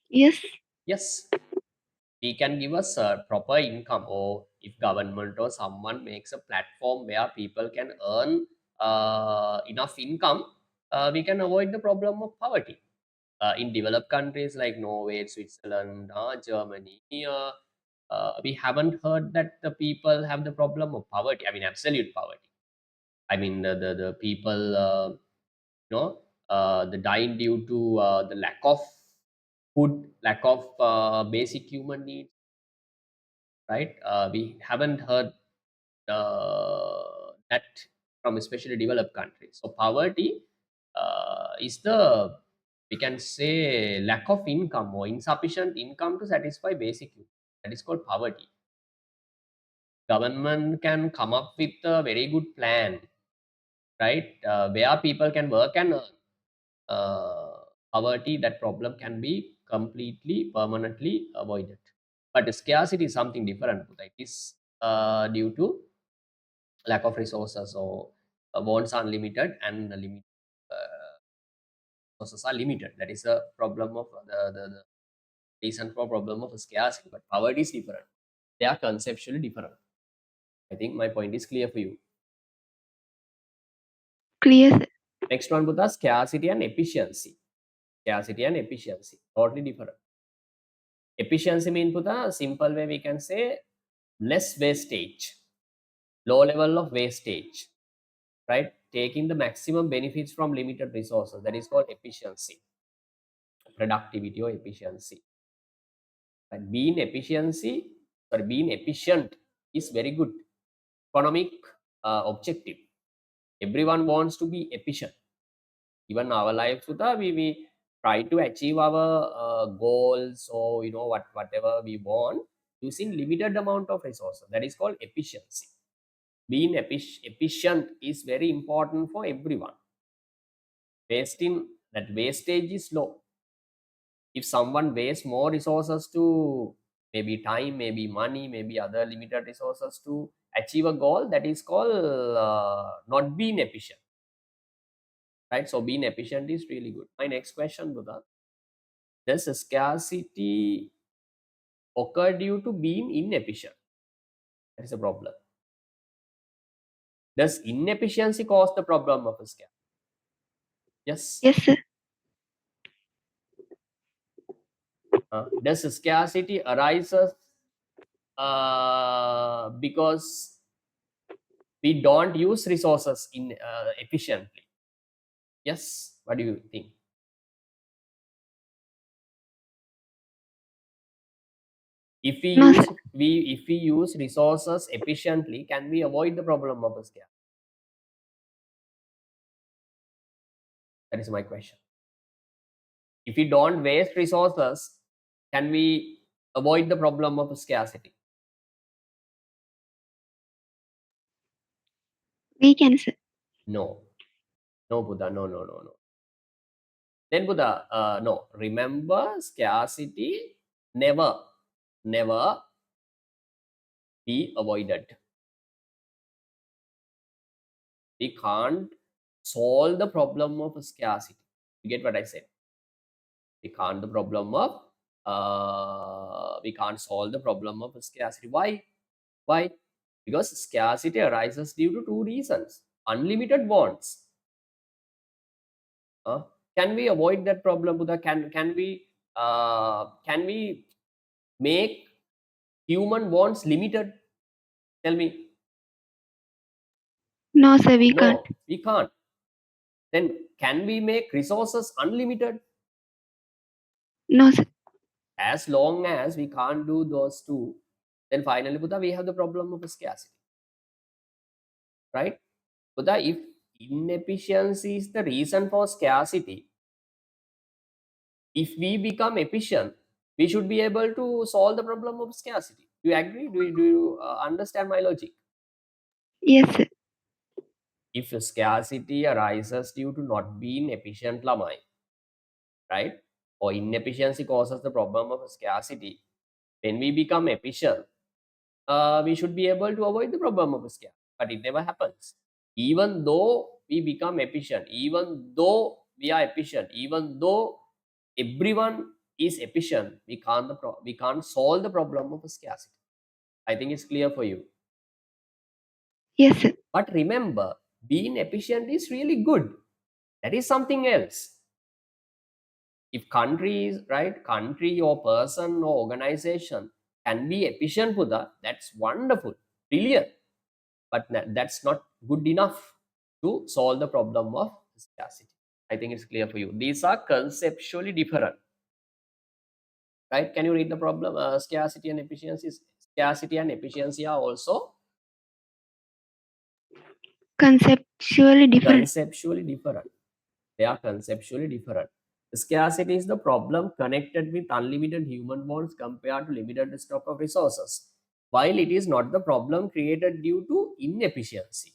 Speaker 3: Yes.
Speaker 2: Yes, we can give us a proper income, or if government or someone makes a platform where people can earn enough income, we can avoid the problem of poverty. In developed countries like Norway, Switzerland, Germany, we haven't heard that the people have the problem of poverty. I mean, absolute poverty. I mean, the people, the dying due to the lack of food, lack of basic human needs, right? We haven't heard that from especially developed countries. So poverty is the, we can say, lack of income or insufficient income to satisfy basic needs. That is called poverty. Government can come up with a very good plan, right? Where people can work and earn. Poverty, that problem can be completely, permanently avoided. But scarcity is something different. It is due to lack of resources, or wants are unlimited and the limit resources are limited. That is a problem of the reason for problem of scarcity. But poverty is different. They are conceptually different. I think my point is clear for you.
Speaker 3: Clear, sir.
Speaker 2: Next one, Buddha, scarcity and efficiency. Scarcity and efficiency, totally different. Efficiency means, Buddha, simple way we can say less wastage, low level of wastage, right? Taking the maximum benefits from limited resources. That is called efficiency, productivity or efficiency. And being efficient is very good economic objective. Everyone wants to be efficient. Even our life, Sudha, we try to achieve our goals, or whatever we want using limited amount of resources. That is called efficiency. Being efficient is very important for everyone. That wastage is low. If someone wastes more resources to maybe time, maybe money, maybe other limited resources to achieve a goal, that is called not being efficient, right? So being efficient is really good. My next question, Buddha, does scarcity occur due to being inefficient? That is a problem. Does inefficiency cause the problem of scarcity? Yes.
Speaker 3: Yes, sir.
Speaker 2: Does scarcity arises because we don't use resources in efficiently? Yes. What do you think? If we
Speaker 3: No,
Speaker 2: use
Speaker 3: sir.
Speaker 2: if we use resources efficiently, can we avoid the problem of scarcity? That is my question. If we don't waste resources, can we avoid the problem of scarcity?
Speaker 3: We can, sir.
Speaker 2: No. No, Buddha. No, no, no, no. Then Buddha, no. Remember, scarcity never, never be avoided. We can't solve the problem of scarcity. You get what I said? We can't the problem of we can't solve the problem of scarcity. Why? Why? because scarcity arises due to two reasons: unlimited wants. Uh, can we avoid that problem, Buddha? Can we make human wants limited? Tell me.
Speaker 3: No, sir, we can't.
Speaker 2: No, we can't. Then can we make resources unlimited?
Speaker 3: No, sir.
Speaker 2: As long as we can't do those two, then finally, Buddha, we have the problem of scarcity, right? Buddha, if inefficiency is the reason for scarcity, if we become efficient, we should be able to solve the problem of scarcity. Do you agree? Do you understand my logic?
Speaker 3: Yes, sir.
Speaker 2: If scarcity arises due to not being efficient, lamai, right? Or inefficiency causes the problem of scarcity. When we become efficient, we should be able to avoid the problem of scarcity. But it never happens. Even though we become efficient, even though we are efficient, even though everyone is efficient, we can't solve the problem of scarcity. I think it's clear for you.
Speaker 3: Yes, sir.
Speaker 2: But remember, being efficient is really good. That is something else. If country or person or organization can be efficient, Buddha, that's wonderful, brilliant. But that's not good enough to solve the problem of scarcity. I think it's clear for you. These are conceptually different, right? Can you read the problem? Scarcity and efficiency. Scarcity and efficiency are also
Speaker 3: Conceptually different.
Speaker 2: conceptually different. They are conceptually different. Scarcity is the problem connected with unlimited human wants compared to limited stock of resources, while it is not the problem created due to inefficiency.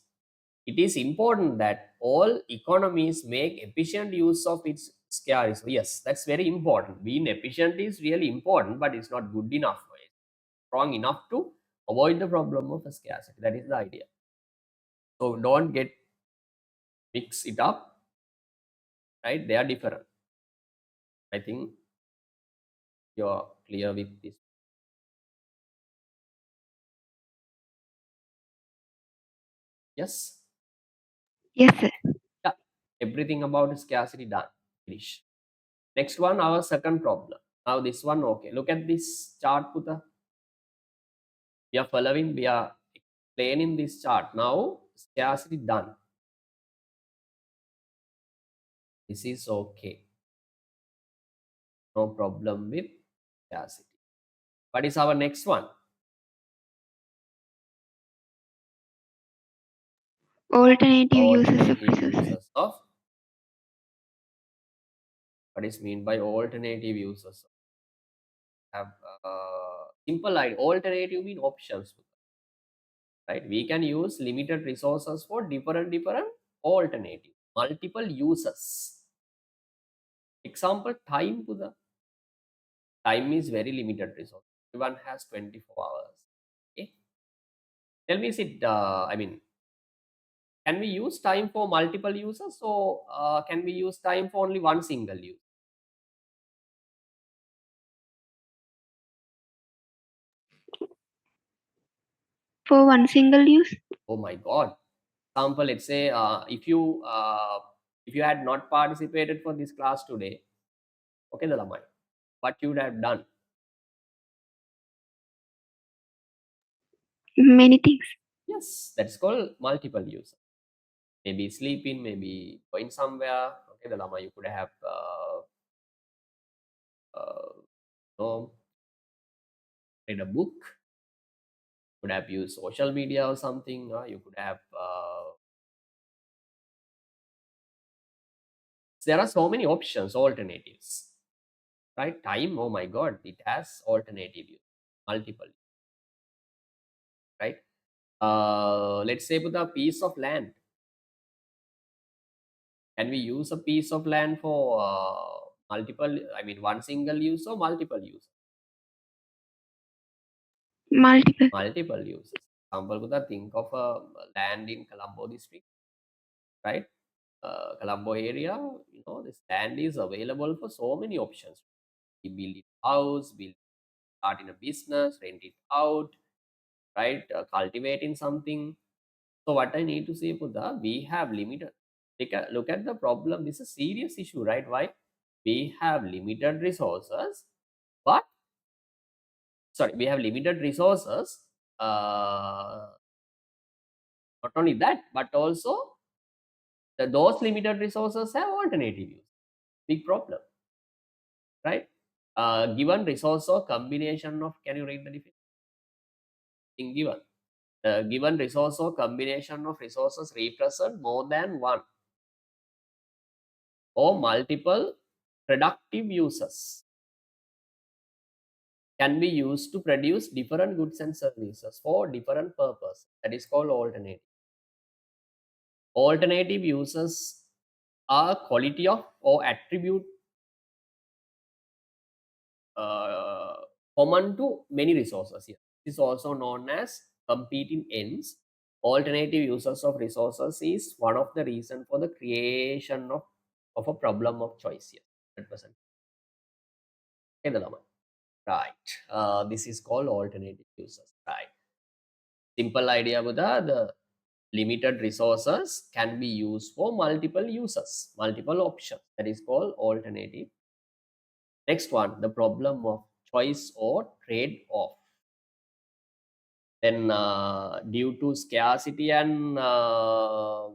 Speaker 2: It is important that all economies make efficient use of its scarcity. Yes, that's very important. Being efficient is really important, but it's not good enough. It's strong enough to avoid the problem of scarcity. That is the idea. So don't get mix it up, right? They are different. I think you're clear with this. Yes.
Speaker 3: Yes, sir.
Speaker 2: Yeah. Everything about scarcity done. Finish. Next one, our second problem. Now this one, okay. Look at this chart, Putha. We are following, we are explaining this chart. Now scarcity done. This is okay. No problem with scarcity. What is our next one?
Speaker 3: Alternative uses of
Speaker 2: Alternative
Speaker 3: resources.
Speaker 2: uses of. What is mean by alternative uses? Have simple idea. Alternative mean options, right? We can use limited resources for different alternative, multiple uses. Example, time, Pudha. Time is very limited resource. Everyone has 24 hours. Okay. Tell me, is it, can we use time for multiple users, or can we use time for only one single use?
Speaker 3: For one single use?
Speaker 2: Oh my God. Example, let's say if you had not participated for this class today, okay, Dalamai, what you would have done?
Speaker 3: Many things.
Speaker 2: Yes, that's called multiple use. Maybe sleeping, maybe going somewhere. Okay, Dalama, you could have know, read a book, could have used social media or something. You could have there are so many options, alternatives, right? Time, oh my God, it has alternative use, multiple, right? Let's say with a piece of land. Can we use a piece of land for multiple, one single use or multiple use?
Speaker 3: Multiple.
Speaker 2: Multiple uses. Example, Buddha, think of a land in Colombo district, right? Colombo area, this land is available for so many options. We build it house, build start in a business, rent it out, right? Cultivating something. So what I need to say, Buddha, we have limited. Look at the problem. This is a serious issue, right? Why? We have limited resources, but sorry, we have limited resources. Not only that, but also those limited resources have alternative use. Big problem, right? Given resource or combination of, can you read the definition? Given given resource or combination of resources represent more than one or multiple productive uses, can be used to produce different goods and services for different purpose. That is called alternative. Alternative uses are quality of or attribute uh, common to many resources here. This is also known as competing ends. Alternative uses of resources is one of the reason for the creation of a problem of choice here. 100%. Right. This is called alternative uses. Right. Simple idea with the limited resources can be used for multiple uses, multiple options. That is called alternative. Next one, the problem of choice or trade-off. Then due to scarcity and what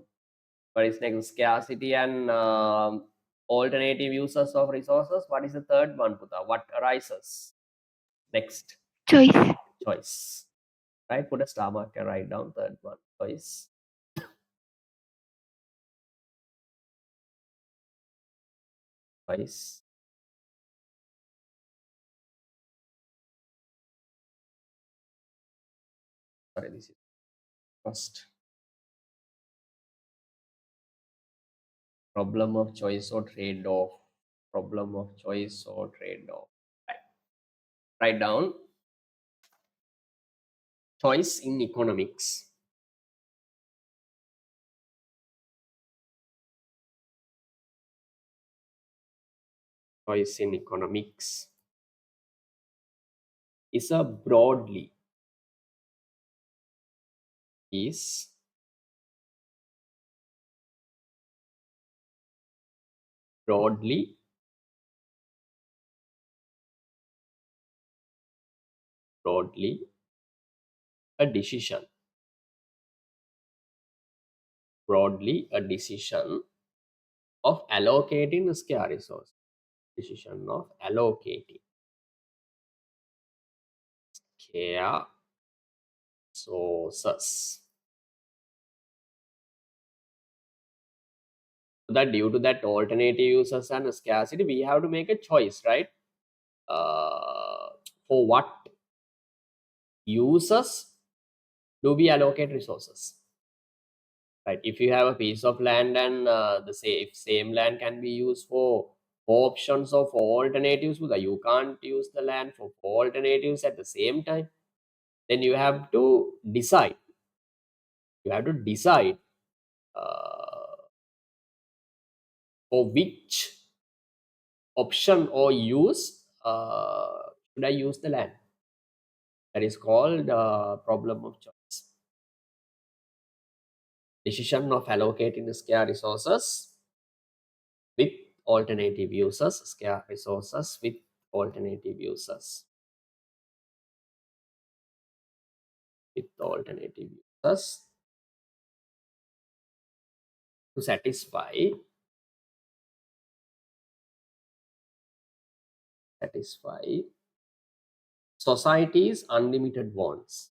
Speaker 2: is next? Scarcity and alternative uses of resources. What is the third one, Putha? What arises? Next,
Speaker 3: Choice.
Speaker 2: choice. Right? Put a star marker, write down third one, choice. Choice. Sorry, this is first. Problem of choice or trade-off. Problem of choice or trade-off. Right. Write down choice in economics. Choice in economics is a broadly is broadly a decision. Broadly a decision of allocating a scarce resource. Decision of allocating scarce resources. That due to that alternative uses and scarcity, we have to make a choice, right? For what uses do we allocate resources? Right? If you have a piece of land and same land can be used for four options of four alternatives, but you can't use the land for four alternatives at the same time. Then you have to decide. You have to decide for which option or use should I use the land. That is called problem of choice. Decision of allocating scarce resources with alternative uses, scarce resources with alternative uses. With alternative uses to satisfy society's unlimited wants.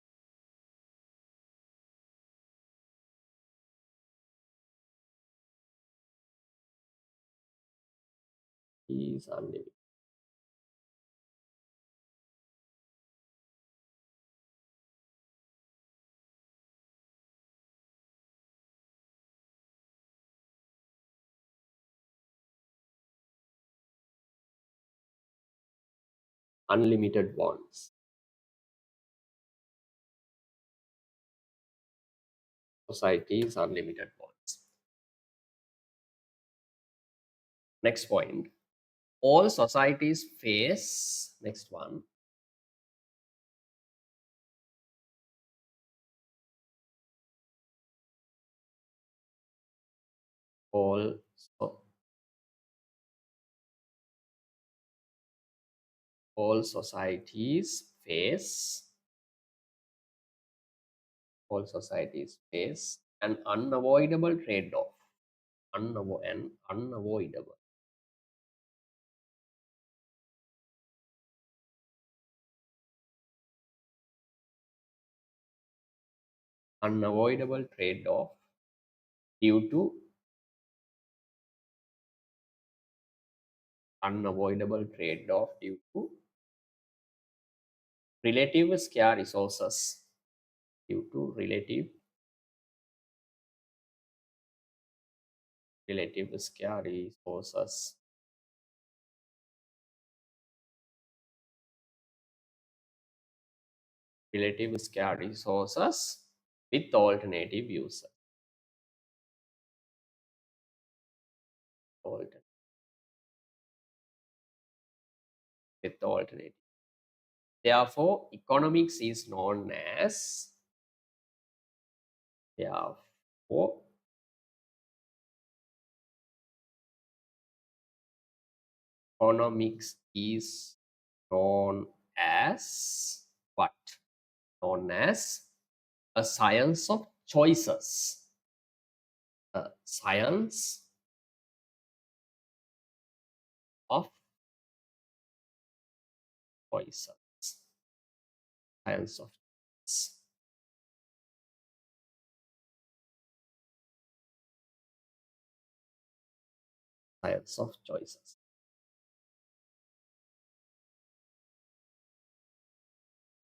Speaker 2: Is unlimited. Unlimited wants. Society's unlimited wants. Next point. All societies face, next one, Also, all societies face an unavoidable trade-off. Unavoidable. Unavoidable trade-off due to relative scarce resources. Due to relative scarce resources. Relative scarce resources with alternative uses. With alternative. Therefore, economics is known as therefore economics is known as what? Known as a science of choices. A science of choices. Science of choices. Science of choices.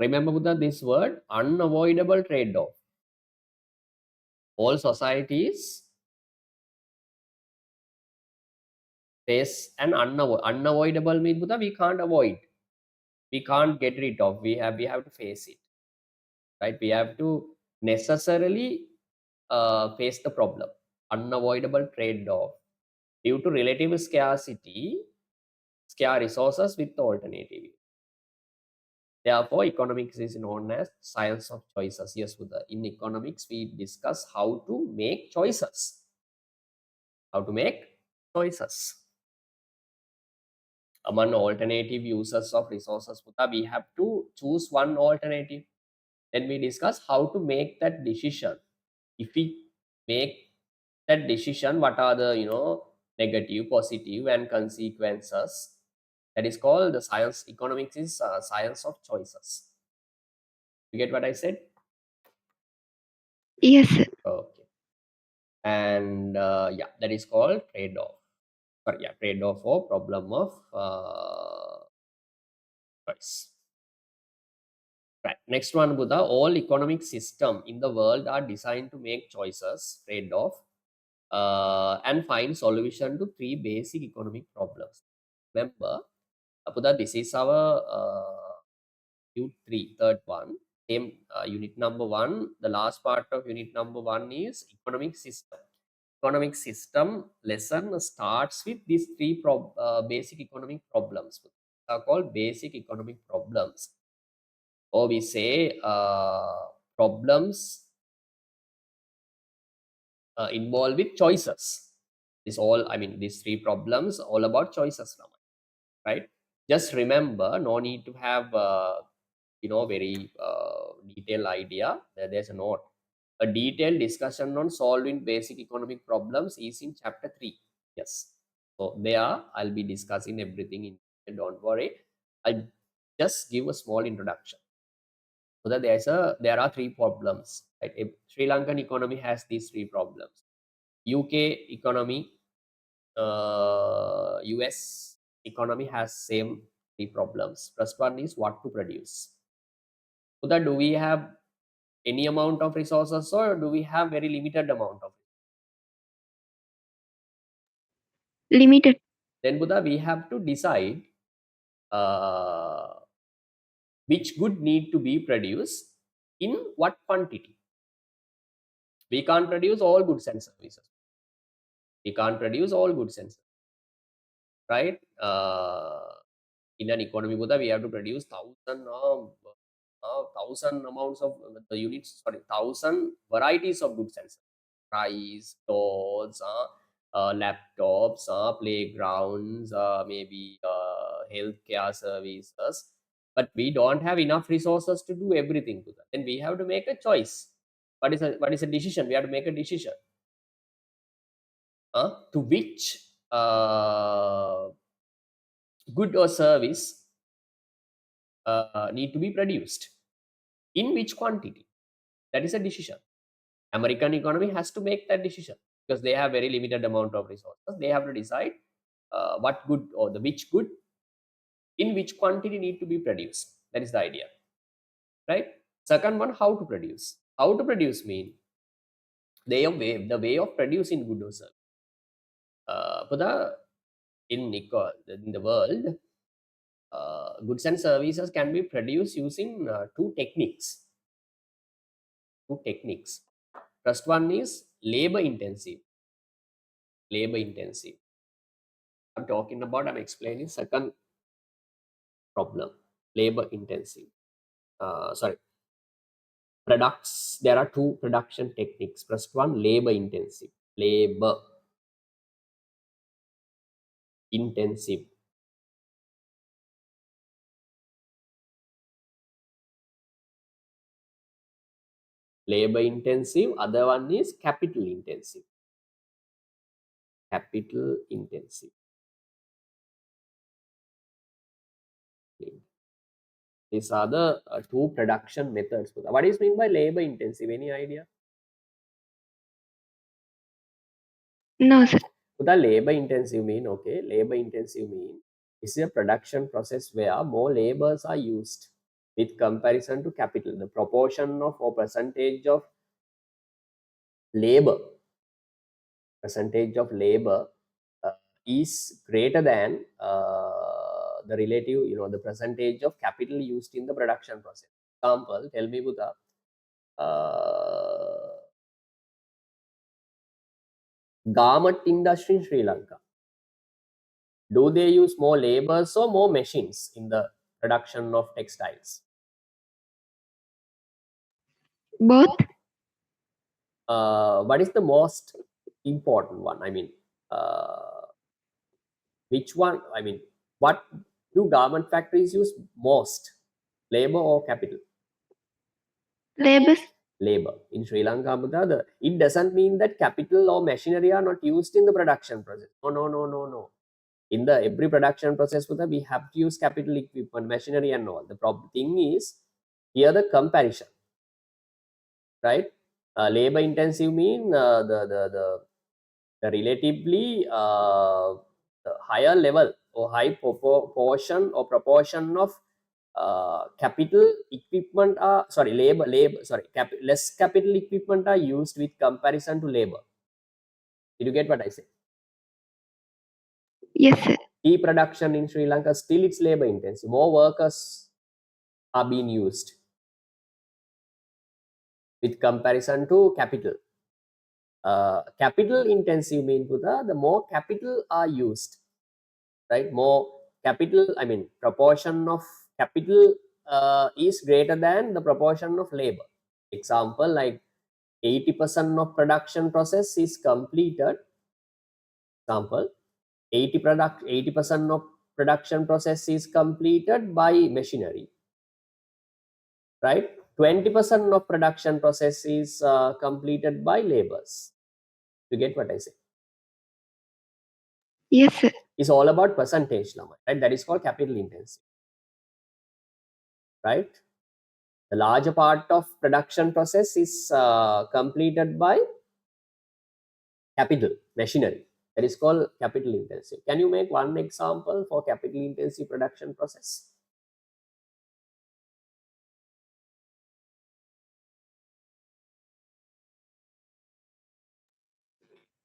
Speaker 2: Remember Buddha, this word unavoidable trade-off. All societies face an unavoidable means Buddha, we can't avoid. We can't get rid of. We have to face it. Right? We have to necessarily face the problem. Unavoidable trade-off due to relative scarcity, scarce resources with the alternative. Therefore, economics is known as science of choices. Yes, Buddha. In economics, we discuss how to make choices. How to make choices. Among alternative uses of resources, Buddha, we have to choose one alternative. Then we discuss how to make that decision. If we make that decision, what are the negative, positive, and consequences? That is called the science. Economics is science of choices. You get what I said?
Speaker 3: Yes, sir.
Speaker 2: Okay. And yeah, that is called trade-off. Sorry, yeah, trade-off or problem of choice. Right. Next one, Buddha. All economic system in the world are designed to make choices, trade-off, and find solution to three basic economic problems. Remember, Buddha, this is our unit 3, third one. Same unit number 1. The last part of unit number 1 is economic system. Economic system lesson starts with these three basic economic problems. They are called basic economic problems, or we say problems involved with choices. These three problems all about choices now, right? Just remember, no need to have very detailed idea. There's a note. A detailed discussion on solving basic economic problems is in chapter 3. Yes. So there I'll be discussing everything in detail. Don't worry. I'll just give a small introduction. So that there are three problems. Right? Sri Lankan economy has these three problems. UK economy, US economy has same three problems. First one is what to produce. So that do we have any amount of resources or do we have very limited amount of?
Speaker 3: Limited.
Speaker 2: Then Buddha, we have to decide uh, which good need to be produced in what quantity. We can't produce all goods and services. We can't produce all goods and services, right? In an economy, Buddha, we have to produce thousand amounts of the units. Sorry, thousand varieties of goods and services. Rice, clothes, laptops, playgrounds, maybe healthcare services. But we don't have enough resources to do everything to that. Then we have to make a choice. What is a decision? We have to make a decision. To which good or service need to be produced, in which quantity. That is a decision. American economy has to make that decision because they have very limited amount of resources. They have to decide what good or the which good in which quantity need to be produced. That is the idea, right? Second one, how to produce. How to produce mean the way of producing good or service. For the in the world, goods and services can be produced using two techniques. Two techniques. First one is labor intensive. Labor intensive. I'm explaining second problem. Labor intensive. Sorry. Products. There are two production techniques. First one, labor intensive. Labor intensive. Labor intensive. Other one is capital intensive. Capital intensive. These are the two production methods. What is mean by labor intensive? Any idea?
Speaker 3: No, sir.
Speaker 2: The labor intensive mean, okay, labor intensive mean is a production process where more labors are used with comparison to capital. The proportion of or percentage of labor uh, is greater than the relative, the percentage of capital used in the production process. Example, tell me, Buddha, garment industry in Sri Lanka. Do they use more labors or more machines in the production of textiles?
Speaker 3: Both.
Speaker 2: What is the most important one? I mean, which one? I mean, what do garment factories use most? Labor or capital?
Speaker 3: Labels.
Speaker 2: Labor. In Sri Lanka, it doesn't mean that capital or machinery are not used in the production process. No, no, no, no, no. In the every production process, we have to use capital equipment, machinery, and all. The problem thing is here the comparison, right? Labor intensive mean the relatively the higher level or high portion or proportion of capital equipment are less capital equipment are used with comparison to labor. Did you get what I say?
Speaker 3: Yes, sir.
Speaker 2: Tea production in Sri Lanka still it's labor intensive. More workers are being used with comparison to capital. Capital intensive mean the more capital are used, right? More capital, I mean proportion of capital is greater than the proportion of labor. Example, like 80% of production process is completed. Example, 80% of production process is completed by machinery, right? 20% of production process is completed by labors. You get what I say?
Speaker 3: Yes, sir.
Speaker 2: It's all about percentage, right? That is called capital intensive, right? The larger part of production process is completed by capital machinery. That is called capital intensive. Can you make one example for capital intensive production process?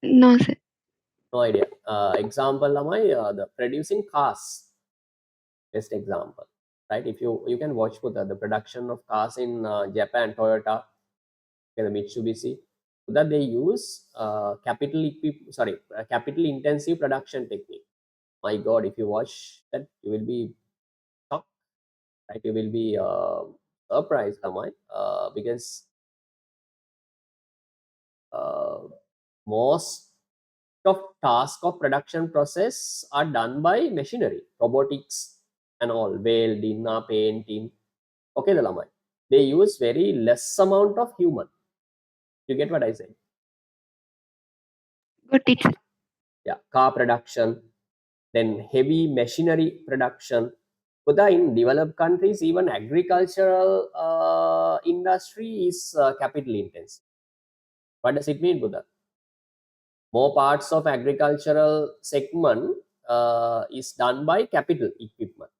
Speaker 3: No, sir.
Speaker 2: No idea. Example, the producing cars. Best example, right? If you can watch for the production of cars in Japan, Toyota, okay, the Mitsubishi, that they use capital intensive production technique. My God, if you watch that, you will be shocked, right? You will be surprised, because most of task of production process are done by machinery, robotics and all, welding, painting. Okay, the lamai. They use very less amount of human. You get what I say?
Speaker 3: Got it.
Speaker 2: Yeah, car production, then heavy machinery production. But in developed countries, even agricultural industry is capital intensive. What does it mean, Buddha? More parts of agricultural segment is done by capital equipment.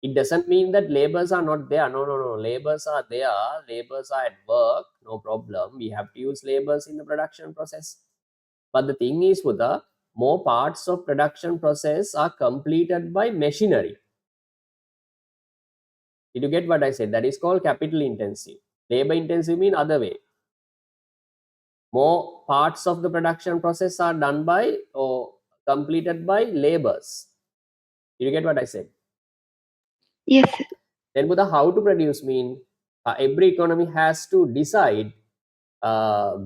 Speaker 2: It doesn't mean that labors are not there. No, no, no. Labors are there. Labors are at work. No problem. We have to use labors in the production process. But the thing is, Buddha, more parts of production process are completed by machinery. Did you get what I said? That is called capital intensive. Labor intensive mean other way. More parts of the production process are done by or completed by labors. Did you get what I said?
Speaker 3: Yes, sir.
Speaker 2: Then Buddha, how to produce mean every economy has to decide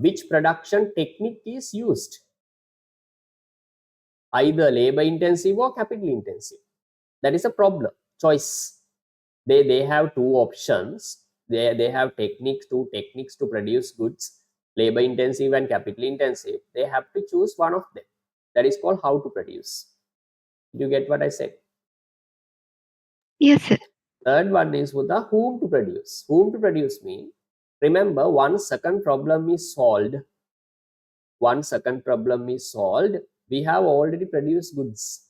Speaker 2: which production technique is used, either labor intensive or capital intensive. That is a problem. Choice. They have two options. They have two techniques to produce goods, labor intensive and capital intensive. They have to choose one of them. That is called how to produce. You get what I said?
Speaker 3: Yes, sir.
Speaker 2: Third one is with the whom to produce. Whom to produce mean, remember, one second problem is solved. One second problem is solved. We have already produced goods.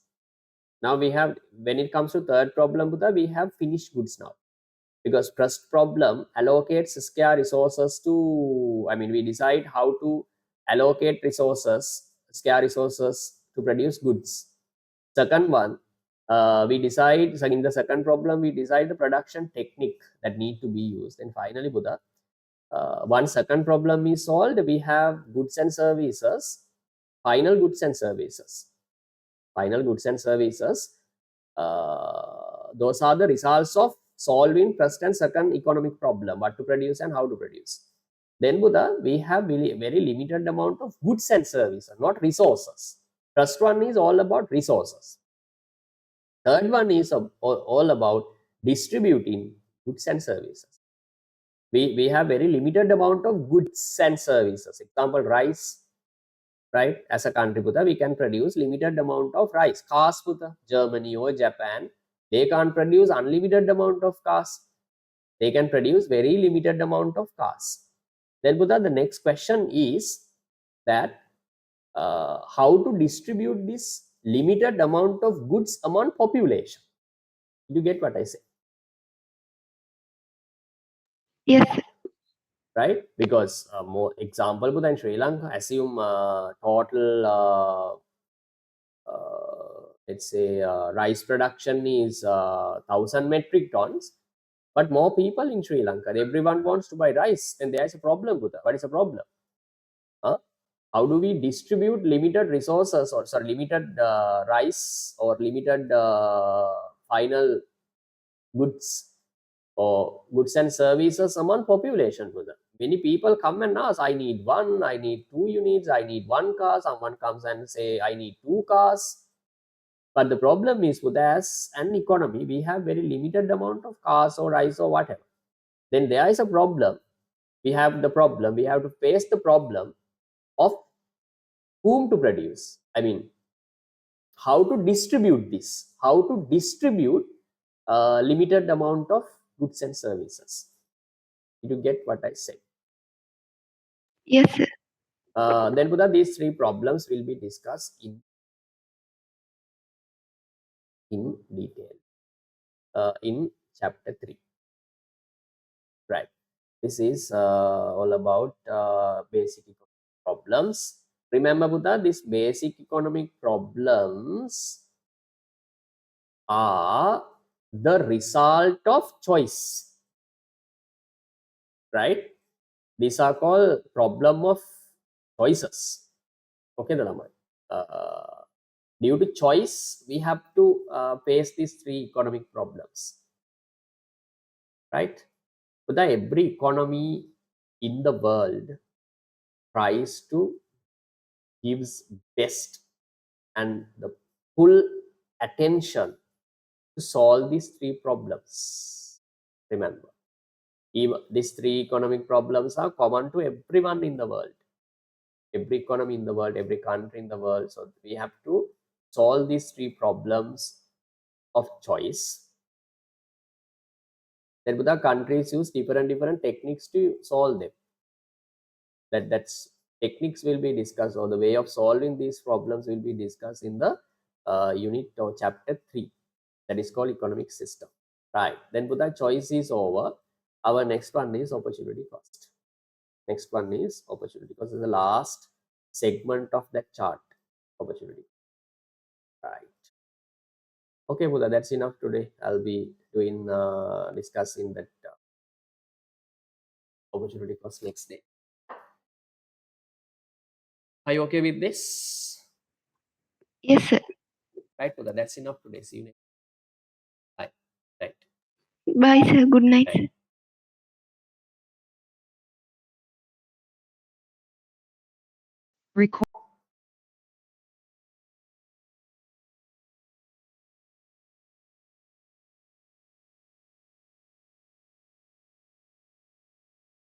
Speaker 2: Now we have, when it comes to third problem, Buddha, we have finished goods now. Because first problem allocates scarce resources to, I mean, we decide how to allocate resources, scarce resources to produce goods. Second one, we decide, so in the second problem, we decide the production technique that need to be used. And finally, Buddha, one second problem is solved, we have goods and services, final goods and services. Final goods and services, those are the results of solving first and second economic problem, what to produce and how to produce. Then Buddha, we have very limited amount of goods and services, not resources. First one is all about resources. Third one is all about distributing goods and services. We have very limited amount of goods and services. Example, rice, right? As a country, Buddha, we can produce limited amount of rice. Cars, Buddha, Germany or Japan, they can't produce unlimited amount of cars. They can produce very limited amount of cars. Then Buddha, the next question is that how to distribute this limited amount of goods among population. You get what I say?
Speaker 3: Yes, sir.
Speaker 2: Right? Because more example, Buddha, in Sri Lanka, assume total let's say rice production is 1,000 metric tons, but more people in Sri Lanka, everyone wants to buy rice, then there is a problem, Buddha. What is the problem? How do we distribute limited resources or sorry, limited rice or limited final goods or goods and services among population, Buddha? Many people come and ask, I need one, I need 2 units, I need 1 car. Someone comes and say, I need 2 cars. But the problem is, with as an economy, we have very limited amount of cars or rice or whatever. Then there is a problem. We have the problem. We have to face the problem of whom to produce. I mean, how to distribute this? How to distribute limited amount of goods and services? Did you get what I said?
Speaker 3: Yes, sir.
Speaker 2: Then, Buddha, these three problems will be discussed in detail in chapter 3. Right. This is all about basic economic problems. Remember, Buddha, these basic economic problems are the result of choice. Right? These are called problem of choices. Okay, Dalaman. Due to choice, we have to face these three economic problems. Right? Buddha, every economy in the world tries to gives best and the full attention to solve these three problems. Remember, these three economic problems are common to everyone in the world, every economy in the world, every country in the world. So we have to solve these three problems of choice. Then the countries use different techniques to solve them. That's techniques will be discussed, or the way of solving these problems will be discussed in the unit or chapter 3, that is called economic system, right? Then Buddha choice is over. Our next one is opportunity cost. Next one is opportunity cost. Is the last segment of that chart, opportunity, right? Okay, Buddha, that's enough today. I'll be doing discussing that opportunity cost next day. Are you okay with this?
Speaker 3: Yes, sir.
Speaker 2: Right, Buddha, that's enough today. See you next. Bye. Right.
Speaker 3: Bye, sir. Good night, sir.
Speaker 2: Right.
Speaker 1: Record